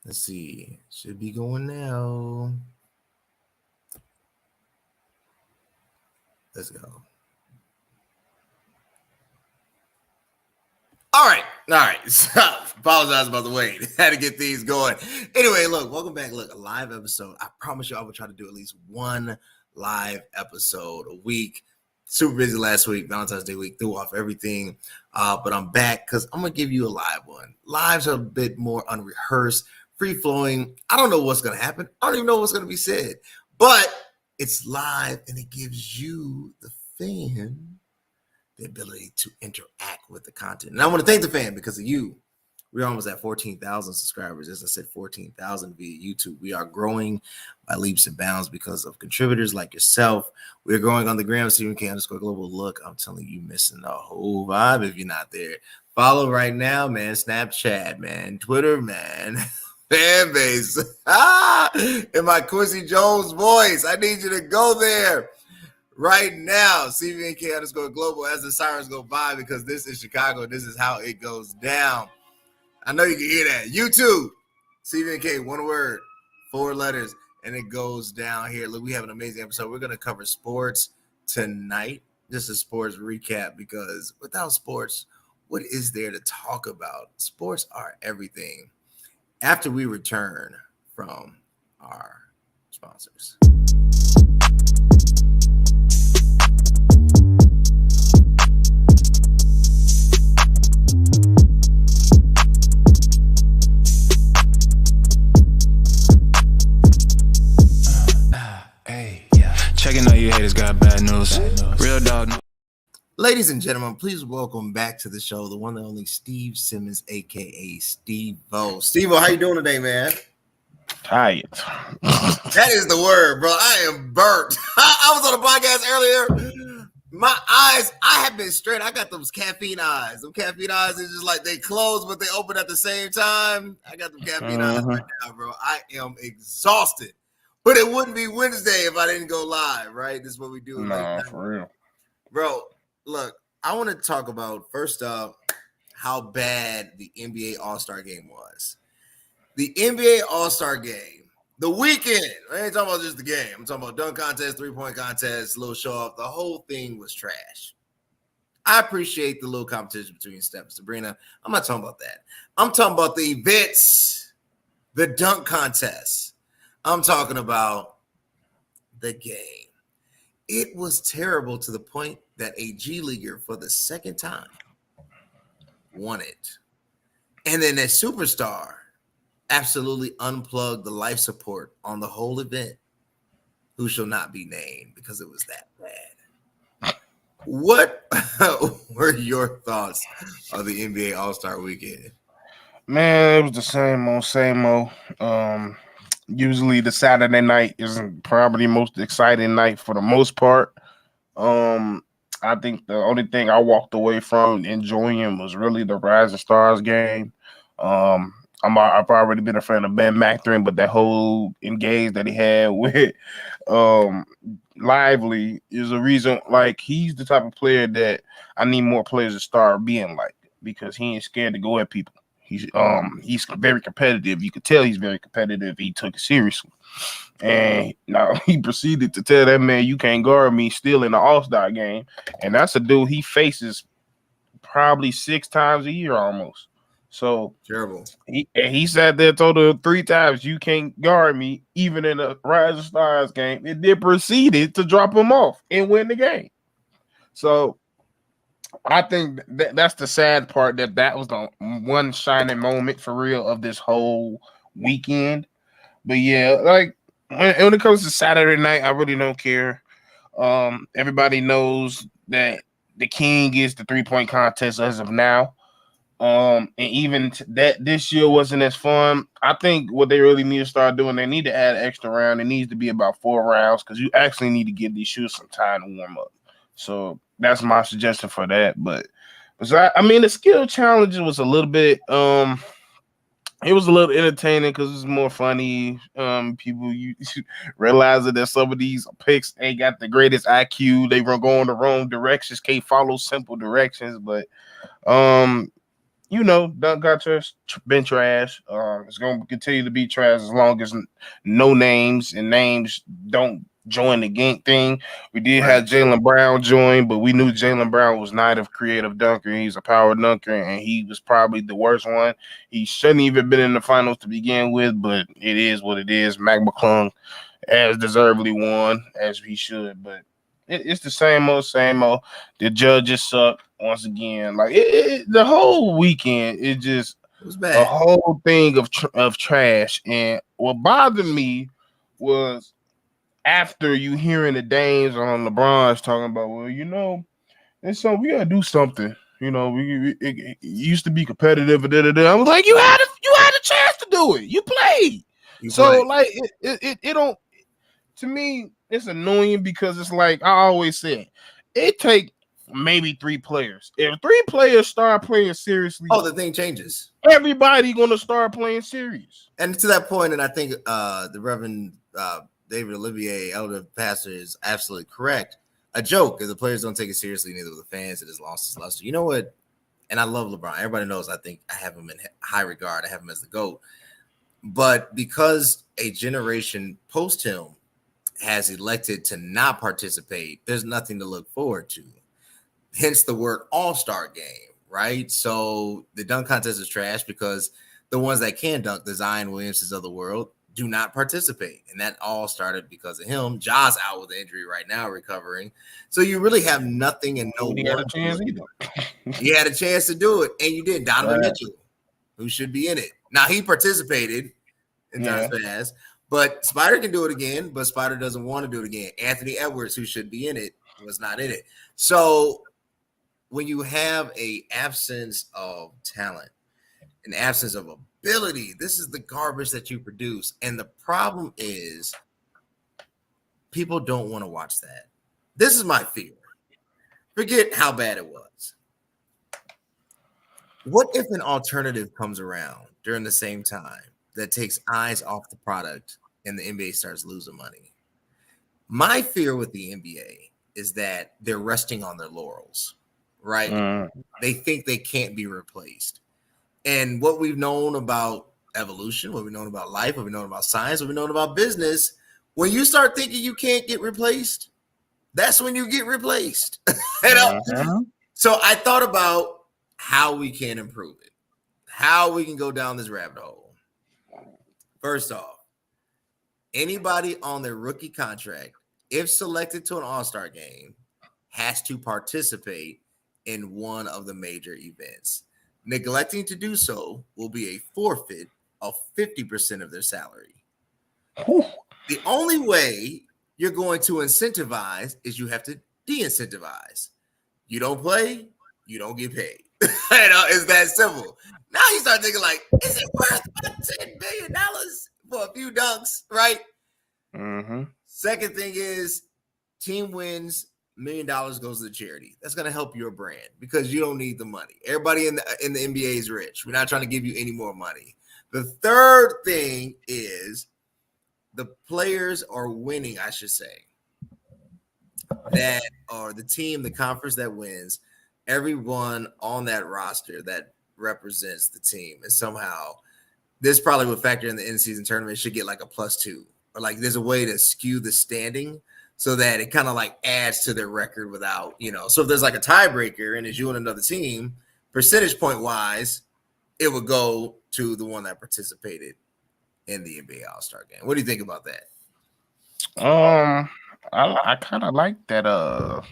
Let's see. Should be going now. Let's go. All right. Apologize about the wait. Had to get these going. Anyway, look, welcome back. Look, a live episode. I promise you I will try to do at least one live episode a week. Super busy last week, Valentine's Day week, threw off everything. But I'm back because I'm going to give you a live one. Lives are a bit more unrehearsed, free-flowing. I don't know what's going to happen. I don't even know what's going to be said. But it's live, and it gives you, the fan, the ability to interact with the content. And I want to thank the fan because of you. We're almost at 14,000 subscribers. As I said, 14,000 via YouTube. We are growing by leaps and bounds because of contributors like yourself. We're growing on the gram, CVMK_global. Look, I'm telling you, missing the whole vibe if you're not there. Follow right now, man. Snapchat, man. Twitter, man. Fan base. In my Quincy Jones voice, I need you to go there right now. CVMK_global as the sirens go by, because this is Chicago. This is how it goes down. I know you can hear that. YouTube, CVMK, one word, 4 letters, and it goes down here. Look, we have an amazing episode. We're going to cover sports tonight. Just a sports recap, because without sports, what is there to talk about? Sports are everything. After we return from our sponsors. Checking out you haters got bad news. Real dog. Ladies and gentlemen, please welcome back to the show the one and only Steve Simmons, aka Steve-O. Steve-O, how you doing today, man? Tired. That is the word, bro. I am burnt. I was on a podcast earlier. My eyes, I have been straight. I got those caffeine eyes. Those caffeine eyes is just like they close, but they open at the same time. I got them caffeine eyes right now, bro. I am exhausted. But it wouldn't be Wednesday if I didn't go live, right? This is what we do. No, for real. Bro, look, I want to talk about, first up, how bad the NBA All-Star Game was. The NBA All-Star Game, the weekend, I ain't talking about just the game. I'm talking about dunk contest, three-point contest, little show-off. The whole thing was trash. I appreciate the little competition between Steph and Sabrina. I'm not talking about that. I'm talking about the events, the dunk contest. I'm talking about the game. It was terrible to the point that a G Leaguer for the second time won it. And then a superstar absolutely unplugged the life support on the whole event, who shall not be named because it was that bad. What were your thoughts on the NBA All-Star Weekend? Man, it was the same old. Usually the Saturday night is probably the most exciting night for the most part. I think the only thing I walked away from enjoying was really the Rising Stars game. I've already been a fan of Ben Mathurin, but that whole engage that he had with Lively is a reason. Like, he's the type of player that I need more players to start being like, because he ain't scared to go at people. He's very competitive. You could tell he's very competitive. He took it seriously. And now he proceeded to tell that man, you can't guard me, still in the All-Star game. And that's a dude he faces probably 6 times a year almost. So terrible. He sat there, told her 3 times, you can't guard me, even in the Rising Stars game. And then proceeded to drop him off and win the game. So I think that's the sad part, that was the one shining moment for real of this whole weekend. But yeah, like when it comes to Saturday night, I really don't care. Everybody knows that the king is the 3-point contest as of now. And even that this year wasn't as fun. I think what they really need to start doing, they need to add an extra round. It needs to be about 4 rounds, because you actually need to give these shoes some time to warm up. So that's my suggestion for that. But I mean, the skill challenge was a little bit it was a little entertaining because it's more funny. People you realizing that some of these picks ain't got the greatest IQ. They were going the wrong directions, can't follow simple directions. But dunk contest been trash. It's gonna continue to be trash as long as no names and names don't join the game thing. We did Right. have Jalen Brown join, but we knew Jalen Brown was not a creative dunker. He's a power dunker, and he was probably the worst one. He shouldn't even been in the finals to begin with, but it is what it is. Mac McClung as deservedly won as he should, but it's the same old, same old. The judges suck once again. Like the whole weekend is just It was a bad. whole thing of trash. And what bothered me was after you hearing the Dames on LeBron's talking about, well, and so we gotta do something. It used to be competitive. I was like, you had a chance to do it. You played. You So play. like it don't, to me, it's annoying because it's like I always said, it take maybe 3 players. If 3 players start playing seriously, Oh, the thing changes. everybody gonna start playing serious. And to that point, and I think the Reverend David Olivier, elder pastor, is absolutely correct. A joke if the players don't take it seriously, neither will the fans. It has lost its luster. You know what? And I love LeBron. Everybody knows I think I have him in high regard. I have him as the GOAT. But because a generation post him has elected to not participate, there's nothing to look forward to. Hence the word all-star game, right? So the dunk contest is trash because the ones that can dunk, the Zion Williamsons of the world, do not participate. And that all started because of him. Ja's out with injury right now, recovering. So you really have nothing and no He had one. a chance either. You had a chance to do it, and you did. Donovan Right. Mitchell, who should be in it. Now, he participated in times past, but Spider can do it again, but Spider doesn't want to do it again. Anthony Edwards, who should be in it, was not in it. So when you have a absence of talent, an absence of ability, this is the garbage that you produce. And the problem is people don't want to watch that. This is my fear. Forget how bad it was. What if an alternative comes around during the same time that takes eyes off the product and the NBA starts losing money? My fear with the NBA is that they're resting on their laurels, right? They think they can't be replaced. And what we've known about evolution, what we've known about life, what we've known about science, what we've known about business, when you start thinking you can't get replaced, that's when you get replaced. So I thought about how we can improve it, how we can go down this rabbit hole. First off, anybody on their rookie contract, if selected to an all-star game, has to participate in one of the major events. Neglecting to do so will be a forfeit of 50% of their salary. The only way you're going to incentivize is you have to de-incentivize. You don't play, you don't get paid. It's that simple. Now you start thinking like, is it worth about $10 billion for a few dunks, right? Second thing is, team wins, $1 million goes to the charity. That's going to help your brand because you don't need the money. Everybody in the NBA is rich. We're not trying to give you any more money. The third thing is the players are winning, I should say, that are the team, the conference that wins, everyone on that roster that represents the team. And somehow this probably would factor in the in-season tournament, should get like a +2, or like there's a way to skew the standing so that it kind of like adds to their record without, so if there's like a tiebreaker and it's you and another team, percentage point wise, it would go to the one that participated in the NBA All-Star game. What do you think about that? I kind of like that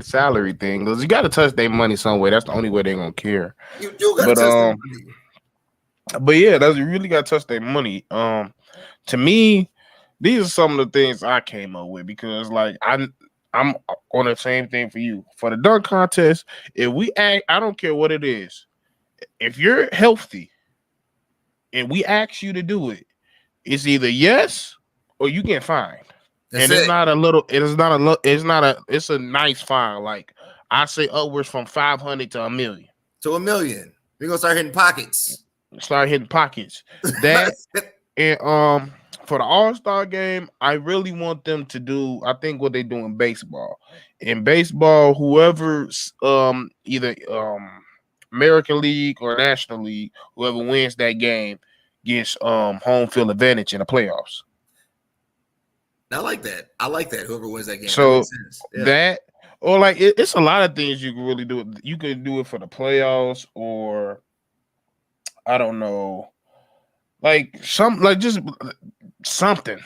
salary thing because you got to touch their money some way. That's the only way they're gonna care. You do got to touch their money. But yeah, you really got to touch their money. To me, these are some of the things I came up with because like I'm on the same thing for you. For the dunk contest, if we act, I don't care what it is. If you're healthy and we ask you to do it, it's either yes or you get fined. It's not a little, it's a nice fine. Like I say upwards from 500 to $1 million. To $1 million. We're gonna start hitting pockets. That and for the All-Star game, I really want them to do, I think what they do in baseball. In baseball, whoever's either American League or National League, whoever wins that game gets home field advantage in the playoffs. I like that. I like that. Whoever wins that game, that So makes sense. Yeah. that, or like it's a lot of things you can really do. You could do it for the playoffs, or I don't know, like just something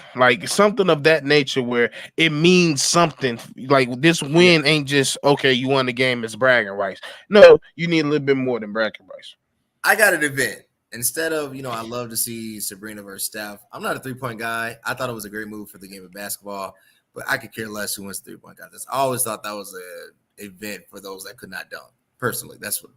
of that nature where it means something. Like this Yeah. win ain't just okay. You won the game, it's bragging rights. No, you need a little bit more than bragging rights. I got an event. Instead of, I love to see Sabrina versus Steph. I'm not a 3-point guy. I thought it was a great move for the game of basketball, but I could care less who wins 3-point contest. I always thought that was an event for those that could not dunk. Personally, that's what.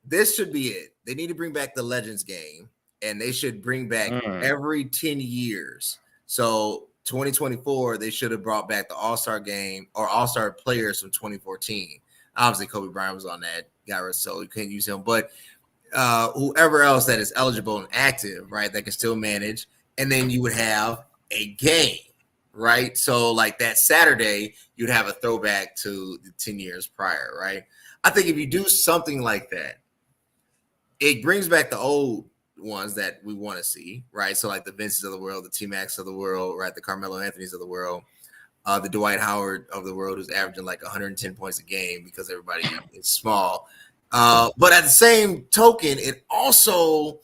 This should be it. They need to bring back the Legends game, and they should bring back every 10 years. So 2024, they should have brought back the All-Star game or All-Star players from 2014. Obviously, Kobe Bryant was on that guy, so you can't use him. But whoever else that is eligible and active, right, that can still manage. And then you would have a game, right? So like that Saturday, you'd have a throwback to the 10 years prior, right? I think if you do something like that, it brings back the old ones that we want to see, right? So like the Vinces of the world, the T-Max of the world, right? The Carmelo Anthonys of the world. The Dwight Howard of the world, who's averaging like 110 points a game because everybody is small. But at the same token, it also,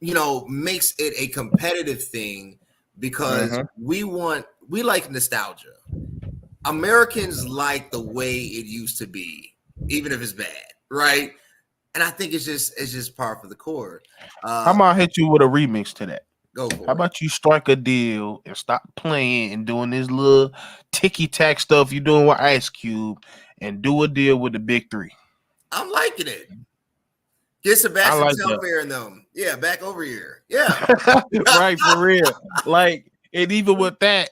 makes it a competitive thing because we like nostalgia. Americans like the way it used to be, even if it's bad, right? And I think it's just par for the course. How about I hit you with a remix to that? Go for it. How about you strike a deal and stop playing and doing this little ticky-tack stuff you're doing with Ice Cube and do a deal with the big three? I'm liking it. Get Sebastian Telfair in them. Yeah, back over here. Yeah. Right, for real. Like, and even with that,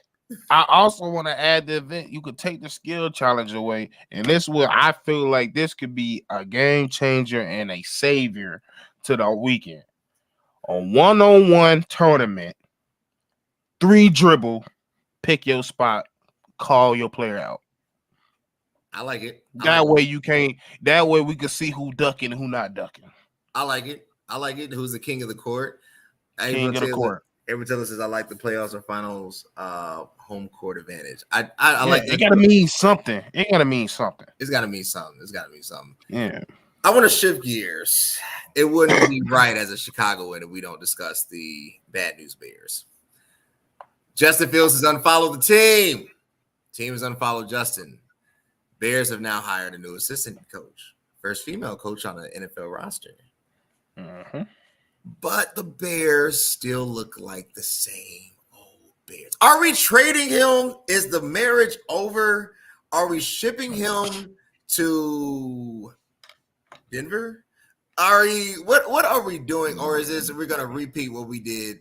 I also want to add the event. You could take the skill challenge away. And this will, I feel like this could be a game changer and a savior to the weekend. A one-on-one tournament, 3 dribble, pick your spot, call your player out. I like it. That way you can't. That way we can see who ducking and who not ducking. I like it. Who's the king of the court? King of the court. Everyone tells us I like the playoffs or finals home court advantage. I like that. It gotta mean something. It gotta mean something. It's gotta mean something. Yeah. I want to shift gears. It wouldn't be right as a Chicagoan if we don't discuss the bad news Bears. Justin Fields has unfollowed the team. Team has unfollowed Justin. Bears have now hired a new assistant coach, first female coach on the NFL roster. But the Bears still look like the same old Bears. Are we trading him? Is the marriage over? Are we shipping him to Denver? What are we doing? Or is this we're gonna repeat what we did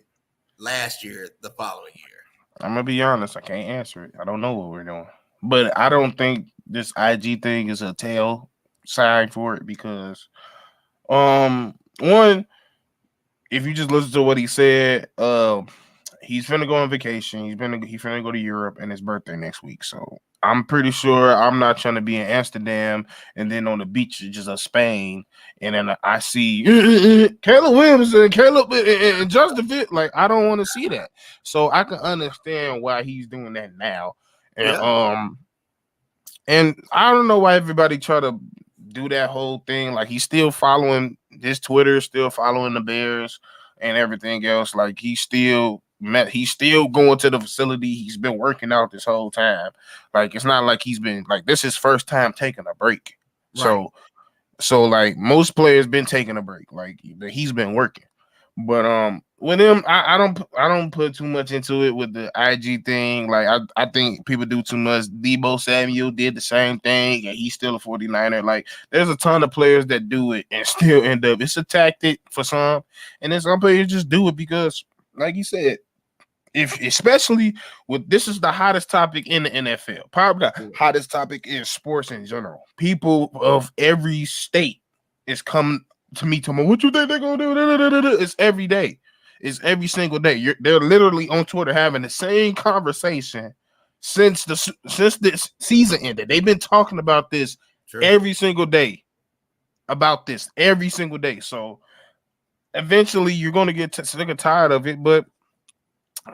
last year, the following year? I'm gonna be honest, I can't answer it. I don't know what we're doing. But I don't think this IG thing is a tail sign for it because one, if you just listen to what he said, he's finna go on vacation. He's finna go to Europe, and his birthday next week. So I'm pretty sure I'm not trying to be in Amsterdam and then on the beaches of Spain, and then I see Caleb Williams and Caleb and Justin Fields. Like, I don't want to see that. So I can understand why he's doing that now. And and I don't know why everybody try to do that whole thing. Like, he's still following his Twitter, still following the Bears and everything else. Like, he's still going to the facility. He's been working out this whole time. Like, it's not like he's been like this is his first time taking a break. Right. So like most players been taking a break. Like, he's been working. But with him, I don't put too much into it with the IG thing. Like, I think people do too much. Deebo Samuel did the same thing, and he's still a 49er. Like, there's a ton of players that do it and still end up. It's a tactic for some, and then some players just do it because, like you said, especially with this is the hottest topic in the NFL. Probably the hottest topic in sports in general. People of every state is coming to me, what you think they're gonna do? It's every day. It's every single day. They're literally on Twitter having the same conversation since this season ended. They've been talking about this every single day about this, every single day. So eventually you're going to get sick and tired of it, but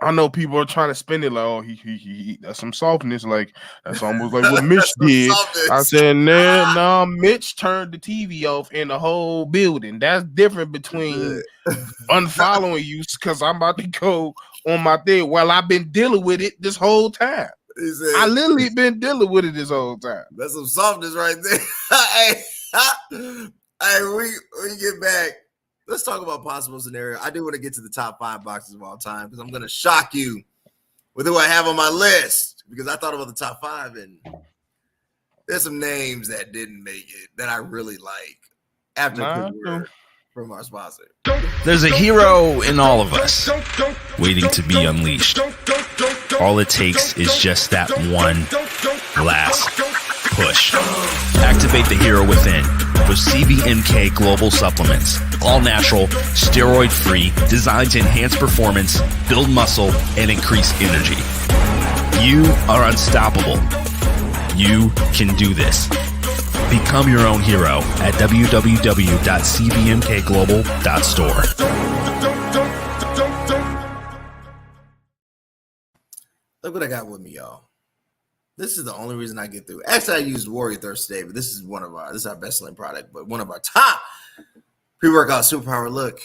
I know people are trying to spin it like, oh, he that's some softness. Like, that's almost like what Mitch did. I said, nah, Mitch turned the TV off in the whole building. That's different between unfollowing you because I'm about to go on my thing. Well, I've been dealing with it this whole time. Said, I literally been dealing with it this whole time. That's some softness right there. Hey, we get back. Let's talk about possible scenario. I do want to get to the top 5 boxes of all time because I'm going to shock you with who I have on my list because I thought about the top 5 and there's some names that didn't make it that I really like after a word from our sponsor. There's a hero in all of us waiting to be unleashed. All it takes is just that one last push. Activate the hero within with CVMK Global Supplements. All natural, steroid-free, designed to enhance performance, build muscle, and increase energy. You are unstoppable. You can do this. Become your own hero at www.cvmkglobal.store. Look what I got with me, y'all. This is the only reason I get through. Actually, I used Warrior Thirst today, but this is our best-selling product, but one of our top pre-workout superpower. Look,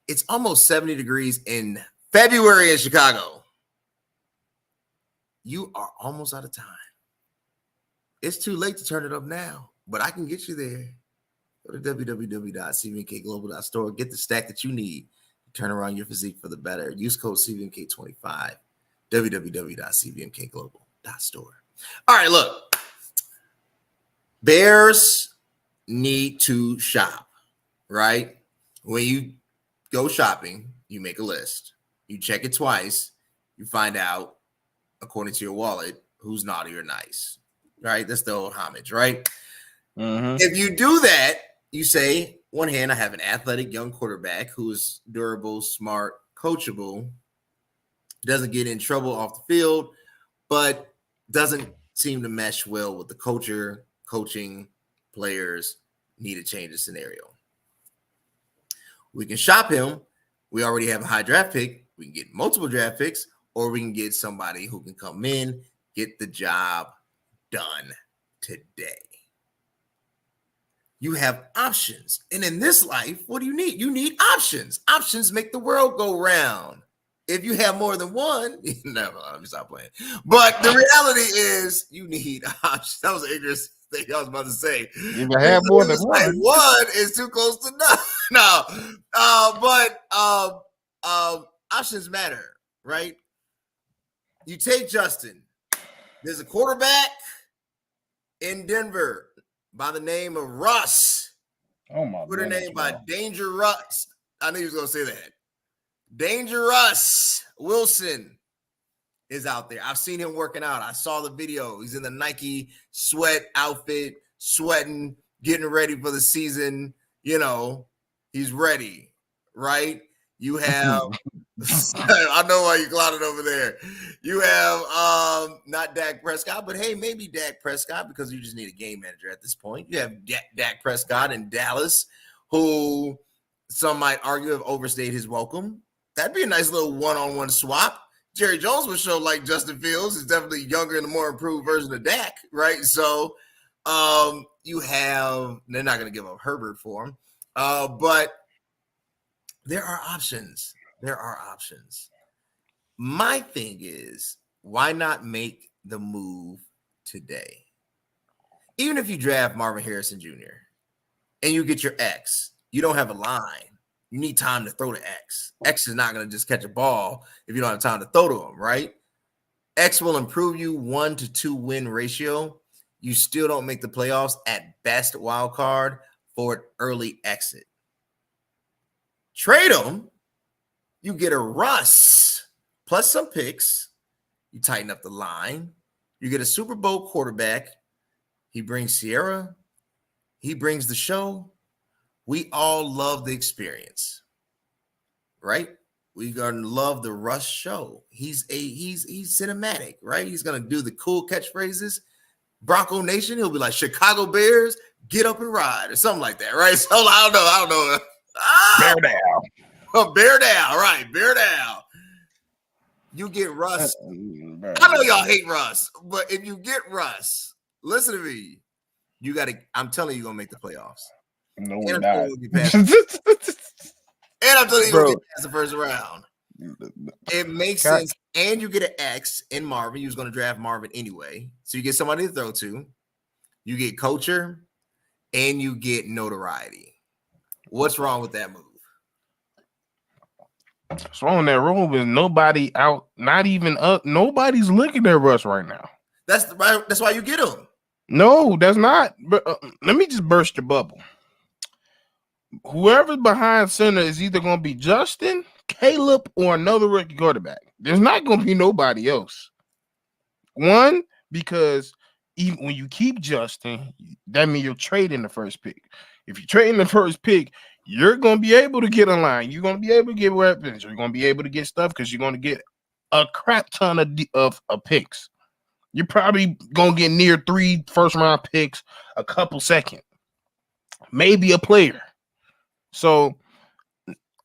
it's almost 70 degrees in February in Chicago. You are almost out of time. It's too late to turn it up now, but I can get you there. Go to www.cvmkglobal.store. Get the stack that you need to turn around your physique for the better. Use code CVMK25. www.cvmkglobal.store. All right, look. Bears need to shop, right? When you go shopping, you make a list. You check it twice. You find out, according to your wallet, who's naughty or nice, right? That's the old homage, right? Mm-hmm. If you do that, you say, one hand, I have an athletic young quarterback who is durable, smart, coachable, doesn't get in trouble off the field, but doesn't seem to mesh well with the culture, coaching, players, need to change the scenario. We can shop him. We already have a high draft pick. We can get multiple draft picks, or we can get somebody who can come in, get the job done today. You have options. And in this life, what do you need? You need options. Options make the world go round. If you have more than one, never, let me stop playing. But the reality is you need options. That was an ignorant thing I was about to say. You can have more than one. One is too close to none. But options matter, right? You take Justin. There's a quarterback in Denver by the name of Russ. Oh my God. Twitter name by Danger Russ. I knew he was going to say that. Dangerous Wilson is out there. I've seen him working out. I saw the video. He's in the Nike sweat outfit, sweating, getting ready for the season. You know, he's ready, right? You have, I know why you clouded over there. You have not Dak Prescott, but hey, maybe Dak Prescott because you just need a game manager at this point. You have Dak Prescott in Dallas, who some might argue have overstayed his welcome. That'd be a nice little one-on-one swap. Jerry Jones would show like Justin Fields is definitely younger and a more improved version of Dak, right? So you have, they're not going to give up Herbert for him, but there are options. There are options. My thing is, why not make the move today? Even if you draft Marvin Harrison Jr. and you get your X, you don't have a line. You need time to throw to X. X is not going to just catch a ball if you don't have time to throw to him, right? X will improve you 1 to 2 win ratio. You still don't make the playoffs at best wild card for an early exit. Trade him. You get a Russ plus some picks. You tighten up the line. You get a Super Bowl quarterback. He brings Sierra. He brings the show. We all love the experience, right? We're gonna love the Russ show. He's cinematic, right? He's gonna do the cool catchphrases. Bronco Nation, he'll be like Chicago Bears, get up and ride or something like that, right? So I don't know. Bear down. Bear down, right? Bear down. You get Russ. I know y'all hate Russ, but if you get Russ, listen to me. You got to. I'm telling you, you're gonna make the playoffs. No, And we're I'm not. telling you, you're Bro. gonna get past the first round. It makes sense. And you get an X in Marvin. You was gonna draft Marvin anyway, so you get somebody to throw to. You get culture, and you get notoriety. What's wrong with that move? What's wrong with that room is nobody out, not even up. Nobody's looking at Russ right now. That's why you get him. No, that's not. Let me just burst your bubble. Whoever's behind center is either going to be Justin, Caleb, or another rookie quarterback. There's not going to be nobody else. One, because even when you keep Justin, that means you're trading the first pick. If you're trading the first pick, you're going to be able to get a line. You're going to be able to get weapons. You're going to be able to get stuff because you're going to get a crap ton of picks. You're probably going to get near 3 first-round picks, a couple second, maybe a player. So,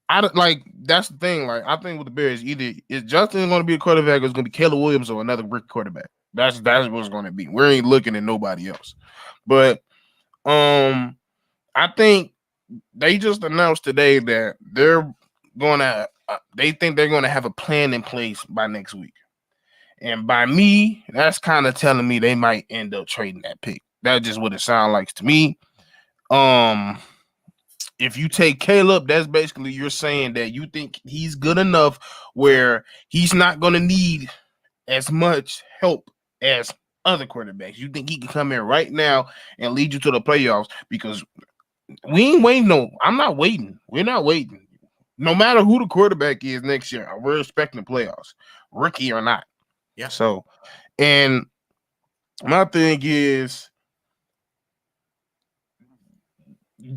that's the thing. Like, I think with the Bears, either is Justin going to be a quarterback or it's going to be Caleb Williams or another rookie quarterback. That's what it's going to be. We ain't looking at nobody else. But I think they just announced today that they're going to they think they're going to have a plan in place by next week. And by me, that's kind of telling me they might end up trading that pick. That's just what it sounds like to me. If you take Caleb, that's basically you're saying that you think he's good enough where he's not going to need as much help as other quarterbacks. You think he can come in right now and lead you to the playoffs because we ain't waiting. No, I'm not waiting. We're not waiting. No matter who the quarterback is next year, we're expecting the playoffs, rookie or not. Yeah. So, and my thing is,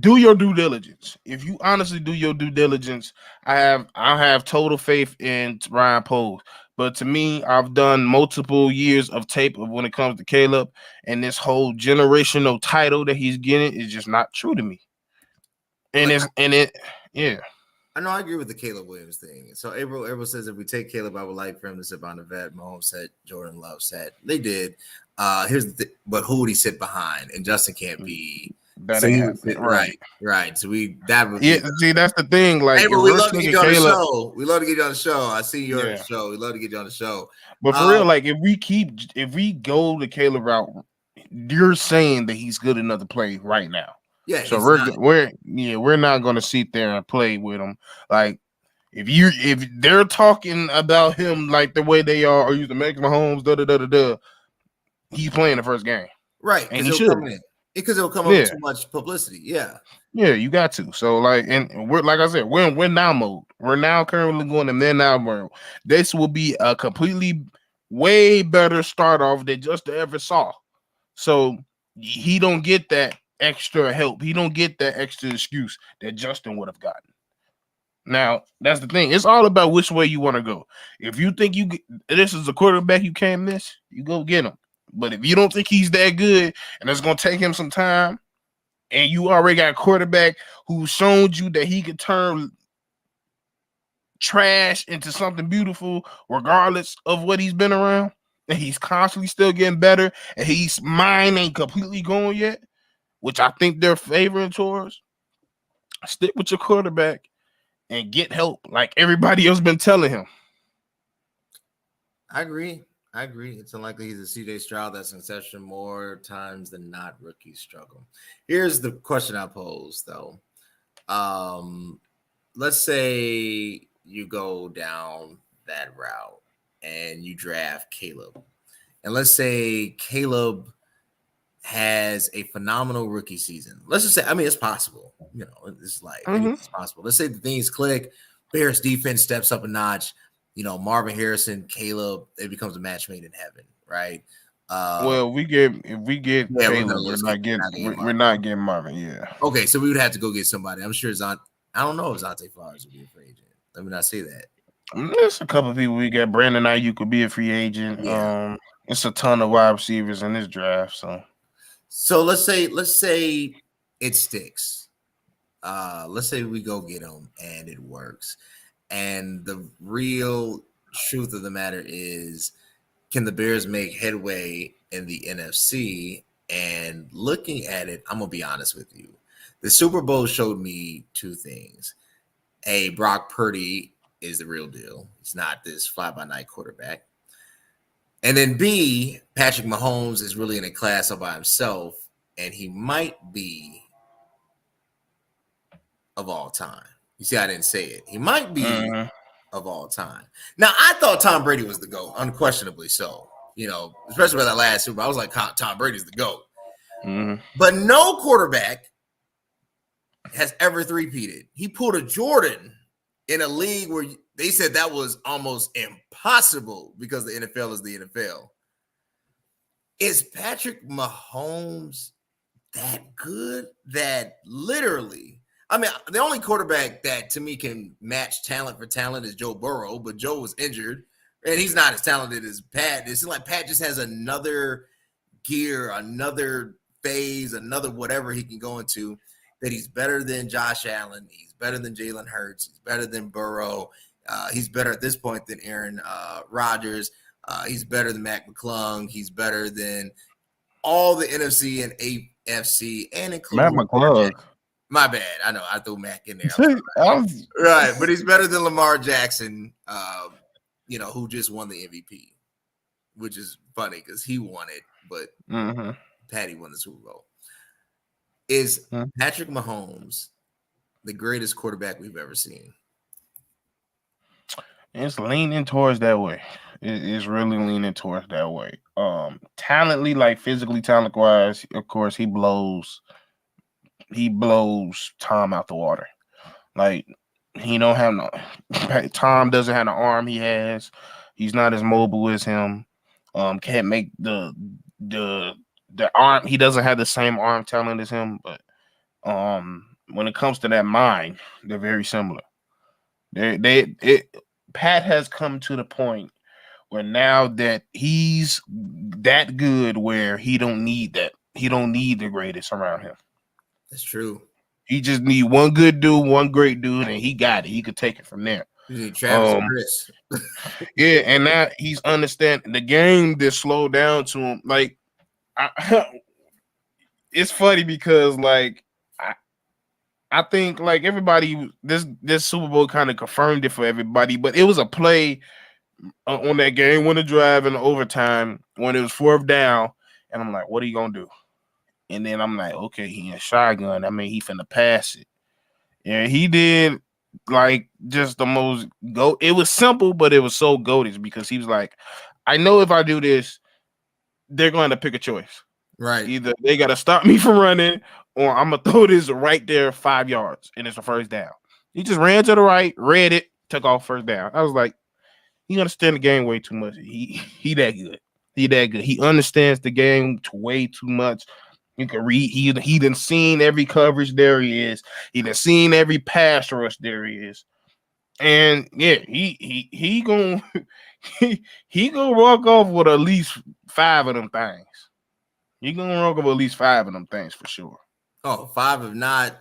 do your due diligence. If you honestly do your due diligence, I have total faith in Ryan Poles. But to me, I've done multiple years of tape of when it comes to Caleb, and this whole generational title that he's getting is just not true to me. And yeah. I know I agree with the Caleb Williams thing. So April says if we take Caleb, I would like for him to sit behind the vet. Mahomes said, Jordan Love said they did. Here's the but who would he sit behind? And Justin can't be. That ain't happening. Right. So see, that's the thing. Like, April, we love to get you on the show. We love to get you on the show. I see you on the show. We love to get you on the show. But for real, like if we go the Caleb route, you're saying that he's good enough to play right now. Yeah. So we're not going to sit there and play with him. Like if they're talking about him like the way they are, or using Max Mahomes, he's playing the first game, right? And he should. Because it'll come up with too much publicity. Yeah, you got to. So and we're like I said, we're in win now mode. We're now currently going in win now mode. This will be a completely way better start off than just ever saw. So he don't get that extra help. He don't get that extra excuse that Justin would have gotten. Now that's the thing. It's all about which way you want to go. If you think this is a quarterback you can't miss, you go get him. But if you don't think he's that good and it's going to take him some time and you already got a quarterback who's shown you that he can turn trash into something beautiful regardless of what he's been around, and he's constantly still getting better and his mind ain't completely going yet, which I think they're favoring towards, stick with your quarterback and get help like everybody else been telling him. I agree. It's unlikely he's a CJ Stroud that's in session more times than not. Rookies struggle. Here's the question I pose, though. Let's say you go down that route and you draft Caleb. And let's say Caleb has a phenomenal rookie season. Let's just say, it's possible. It's like it's possible. Let's say the things click. Bears defense steps up a notch. Marvin Harrison, Caleb, it becomes a match made in heaven, right? Well, if we get Caleb, we're not getting Marvin. Yeah. Okay, so we would have to go get somebody. I'm sure I don't know if Zontae Flowers would be a free agent. Let me not say that. There's a couple of people we got. Brandon Ayuk could be a free agent. Yeah. It's a ton of wide receivers in this draft. So let's say it sticks. Let's say we go get him and it works. And the real truth of the matter is, can the Bears make headway in the NFC? And looking at it, I'm gonna be honest with you. The Super Bowl showed me two things. A, Brock Purdy is the real deal. He's not this fly-by-night quarterback. And then B, Patrick Mahomes is really in a class all by himself, and he might be of all time. You see, I didn't say it. He might be of all time. Now, I thought Tom Brady was the GOAT, unquestionably so. You know, especially with that last Super Bowl, I was like, Tom Brady's the GOAT. But no quarterback has ever three-peated. He pulled a Jordan in a league where they said that was almost impossible because the NFL is the NFL. Is Patrick Mahomes that good? That literally, I mean, the only quarterback that to me can match talent for talent is Joe Burrow, but Joe was injured and he's not as talented as Pat. It's like Pat just has another gear, another phase, another whatever he can go into, that he's better than Josh Allen. He's better than Jalen Hurts. He's better than Burrow. He's better at this point than Aaron Rodgers. He's better than Mac McClung. He's better than all the NFC and AFC, and including Matt McClung. My bad. I know I threw Mac in there. Right, but he's better than Lamar Jackson, who just won the MVP, which is funny because he won it, but Patty won the Super Bowl. Is Patrick Mahomes the greatest quarterback we've ever seen? It's leaning towards that way. It's really leaning towards that way. Talently, like physically, talent wise, of course, he blows Tom out the water. Like he don't have no. Tom doesn't have the arm he has. He's not as mobile as him. Can't make the arm. He doesn't have the same arm talent as him. But when it comes to that mind, they're very similar. Pat has come to the point where now that he's that good, where he don't need that. He don't need the greatest around him. That's true. He just need one good dude, one great dude, and he got it. He could take it from there. You need Travis Chris. Yeah, and now he's understanding the game that slowed down to him. Like, it's funny because like I think like everybody, this Super Bowl kind of confirmed it for everybody, but it was a play on that game winning drive in the overtime when it was 4th down, and I'm like, what are you gonna do? And then I'm like, okay, he in shotgun. I mean, he finna pass it. And he did like just the most go. It was simple, but it was so goated because he was like, I know if I do this, they're going to pick a choice. Right. Either they got to stop me from running or I'm going to throw this right there 5 yards and it's a first down. He just ran to the right, read it, took off first down. I was like, he understands the game way too much. He that good. He that good. He understands the game way too much. You can read. He done seen every coverage there he is. He done seen every pass rush there he is. And yeah, he gonna he gonna walk off with at least 5 of them things. He gonna walk off with at least 5 of them things for sure. Oh, 5 if not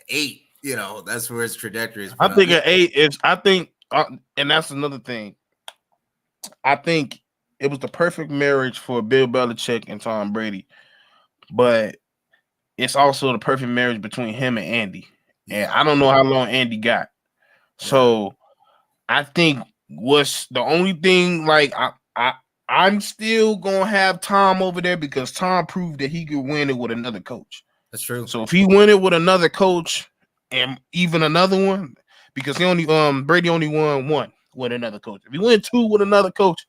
8. You know, that's where his trajectory is. I think an 8 is. I think, and that's another thing. I think it was the perfect marriage for Bill Belichick and Tom Brady. But it's also the perfect marriage between him and Andy. And I don't know how long Andy got. So I think what's the only thing, like I'm still gonna have Tom over there because Tom proved that he could win it with another coach. That's true. So if he win it with another coach and even another one, because he only Brady only won 1 with another coach. If he win 2 with another coach,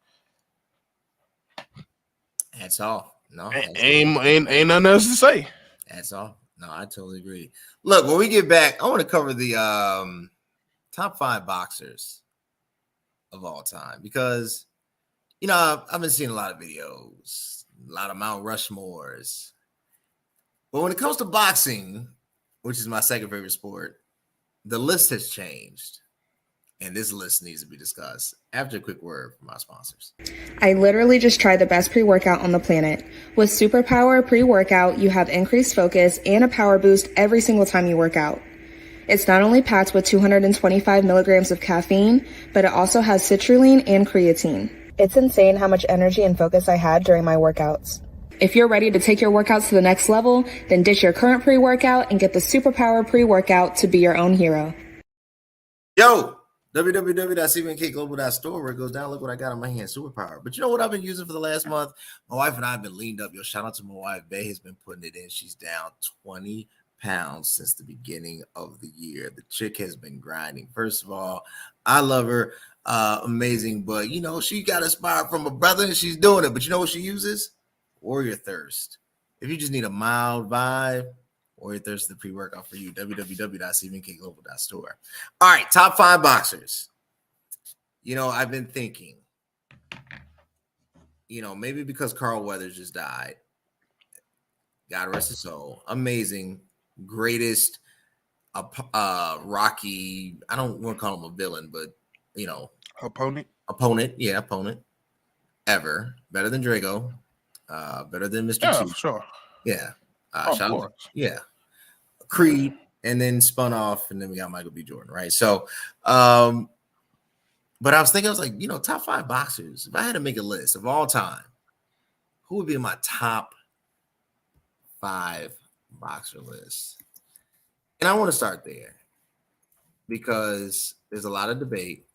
that's all. No, ain't nothing else to say. That's all. No, I totally agree. Look, when we get back, I want to cover the top 5 boxers of all time because, you know, I've been seeing a lot of videos, a lot of Mount Rushmores. But when it comes to boxing, which is my second favorite sport, the list has changed. And this list needs to be discussed after a quick word from our sponsors. I literally just tried the best pre-workout on the planet. With Superpower pre-workout, you have increased focus and a power boost every single time you work out. It's not only packed with 225 milligrams of caffeine, but it also has citrulline and creatine. It's insane how much energy and focus I had during my workouts. If you're ready to take your workouts to the next level, then ditch your current pre-workout and get the Superpower pre-workout to be your own hero. Yo! www.cvmkglobal.store, where it goes down. Look what I got in my hand, Superpower. But you know what I've been using for the last month? My wife and I have been leaned up. Yo, shout out to my wife. Bay has been putting it in. She's down 20 pounds since the beginning of the year. The chick has been grinding. First of all, I love her. Amazing. But, you know, she got inspired from a brother and she's doing it. But you know what she uses? Warrior Thirst. If you just need a mild vibe, Warrior Thirst is the pre-workout for you. www.cvmkglobal.store. All right, top 5 boxers. You know, I've been thinking, you know, maybe because Carl Weathers just died. God rest his soul. Amazing, greatest Rocky. I don't want to call him a villain, but, you know. Opponent. Yeah, opponent. Ever. Better than Drago. Better than Mr. Yeah, T. for sure. Yeah. Of course. Yeah. Creed, and then spun off, and then we got Michael B. Jordan, right? So, but I was like, you know, top 5 boxers. If I had to make a list of all time, who would be in my top 5 boxer list? And I want to start there because there's a lot of debate,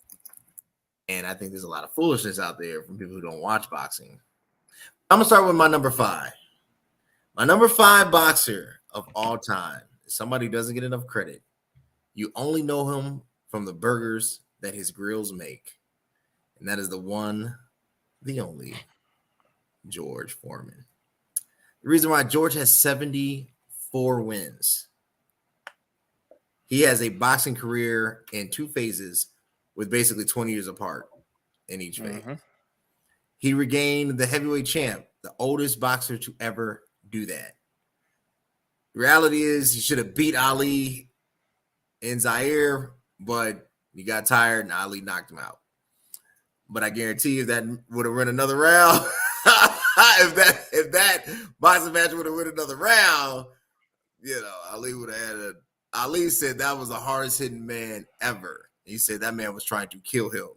and I think there's a lot of foolishness out there from people who don't watch boxing. I'm gonna start with my number 5. My number 5 boxer of all time. Somebody doesn't get enough credit. You only know him from the burgers that his grills make. And that is the one, the only, George Foreman. The reason why George has 74 wins. He has a boxing career in 2 phases with basically 20 years apart in each phase. Mm-hmm. He regained the heavyweight champ, the oldest boxer to ever do that. The reality is he should have beat Ali in Zaire, but he got tired and Ali knocked him out. But I guarantee you that would have run another round. if that boxing match would have run another round, you know, Ali would have had Ali said that was the hardest hitting man ever. He said that man was trying to kill him.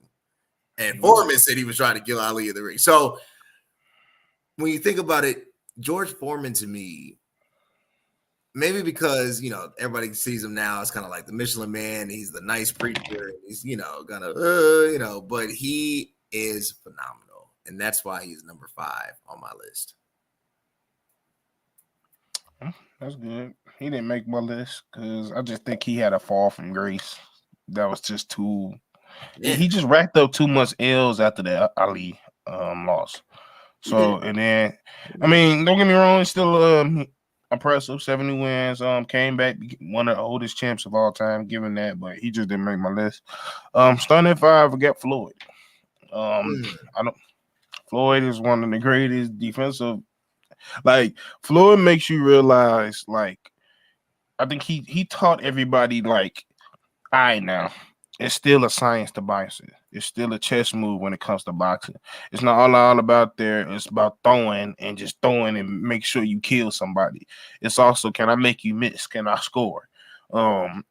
And Foreman said he was trying to kill Ali in the ring. So when you think about it, George Foreman to me, maybe because, you know, everybody sees him now as kind of like the Michelin man. He's the nice preacher. He's, you know, you know, but he is phenomenal. And that's why he's number 5 on my list. That's good. He didn't make my list because I just think he had a fall from grace. That was just too. Yeah. He just racked up too much L's after the Ali loss. So, and then, I mean, don't get me wrong, it's still impressive. 70 wins. Came back, one of the oldest champs of all time, given that, but he just didn't make my list. Starting at 5, I got Floyd. Floyd is one of the greatest defensive. Like, Floyd makes you realize, like, I think he taught everybody, like, all right, now, it's still a science to boxing. It's still a chess move when it comes to boxing. It's not all about there. It's about throwing and just throwing and make sure you kill somebody. It's also, can I make you miss? Can I score? I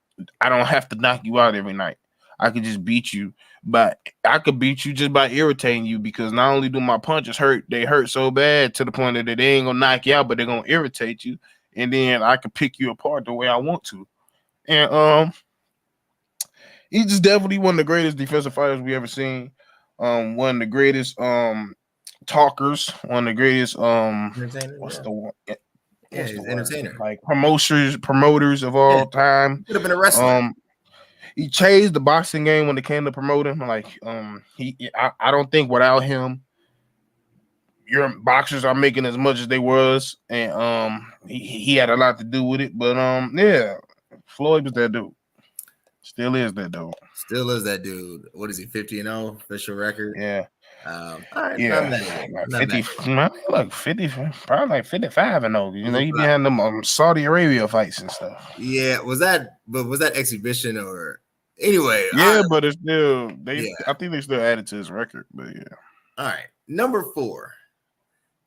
don't have to knock you out every night. I could just beat you, but I could beat you just by irritating you, because not only do my punches hurt, they hurt so bad to the point that they ain't gonna knock you out, but they're gonna irritate you, and then I can pick you apart the way I want to. And he's just definitely one of the greatest defensive fighters we ever seen. One of the greatest talkers, one of the greatest what's the one? Yeah, he's entertainer. Like promoters of all time. Could have been a wrestler. He changed the boxing game when it came to promoting. Like, I don't think without him, your boxers are making as much as they was, and he had a lot to do with it. But yeah, Floyd was that dude. Still is that dude. Still is that dude. What is he? 50-0 official record. Yeah. All right, yeah, like 50, probably like 55-0. You know, he be having them Saudi Arabia fights and stuff. Yeah, was that exhibition or Anyway, Yeah, but it's still Yeah. I think they still added to his record, but yeah. All right. Number 4.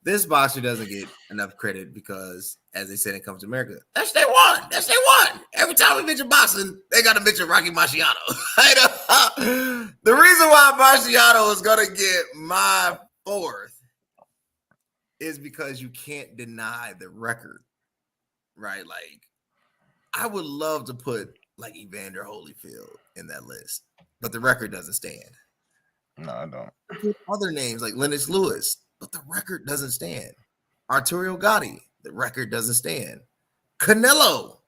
This boxer doesn't get enough credit because, as they said in Come to America, that's they won. That's they won. Every time we mention boxing, they got to mention Rocky Marciano. The reason why Marciano is going to get my 4th is because you can't deny the record, right? Like, I would love to put like Evander Holyfield in that list, but the record doesn't stand. No, I don't. Other names like Lennox Lewis, but the record doesn't stand. Arturo Gotti, the record doesn't stand. Canelo,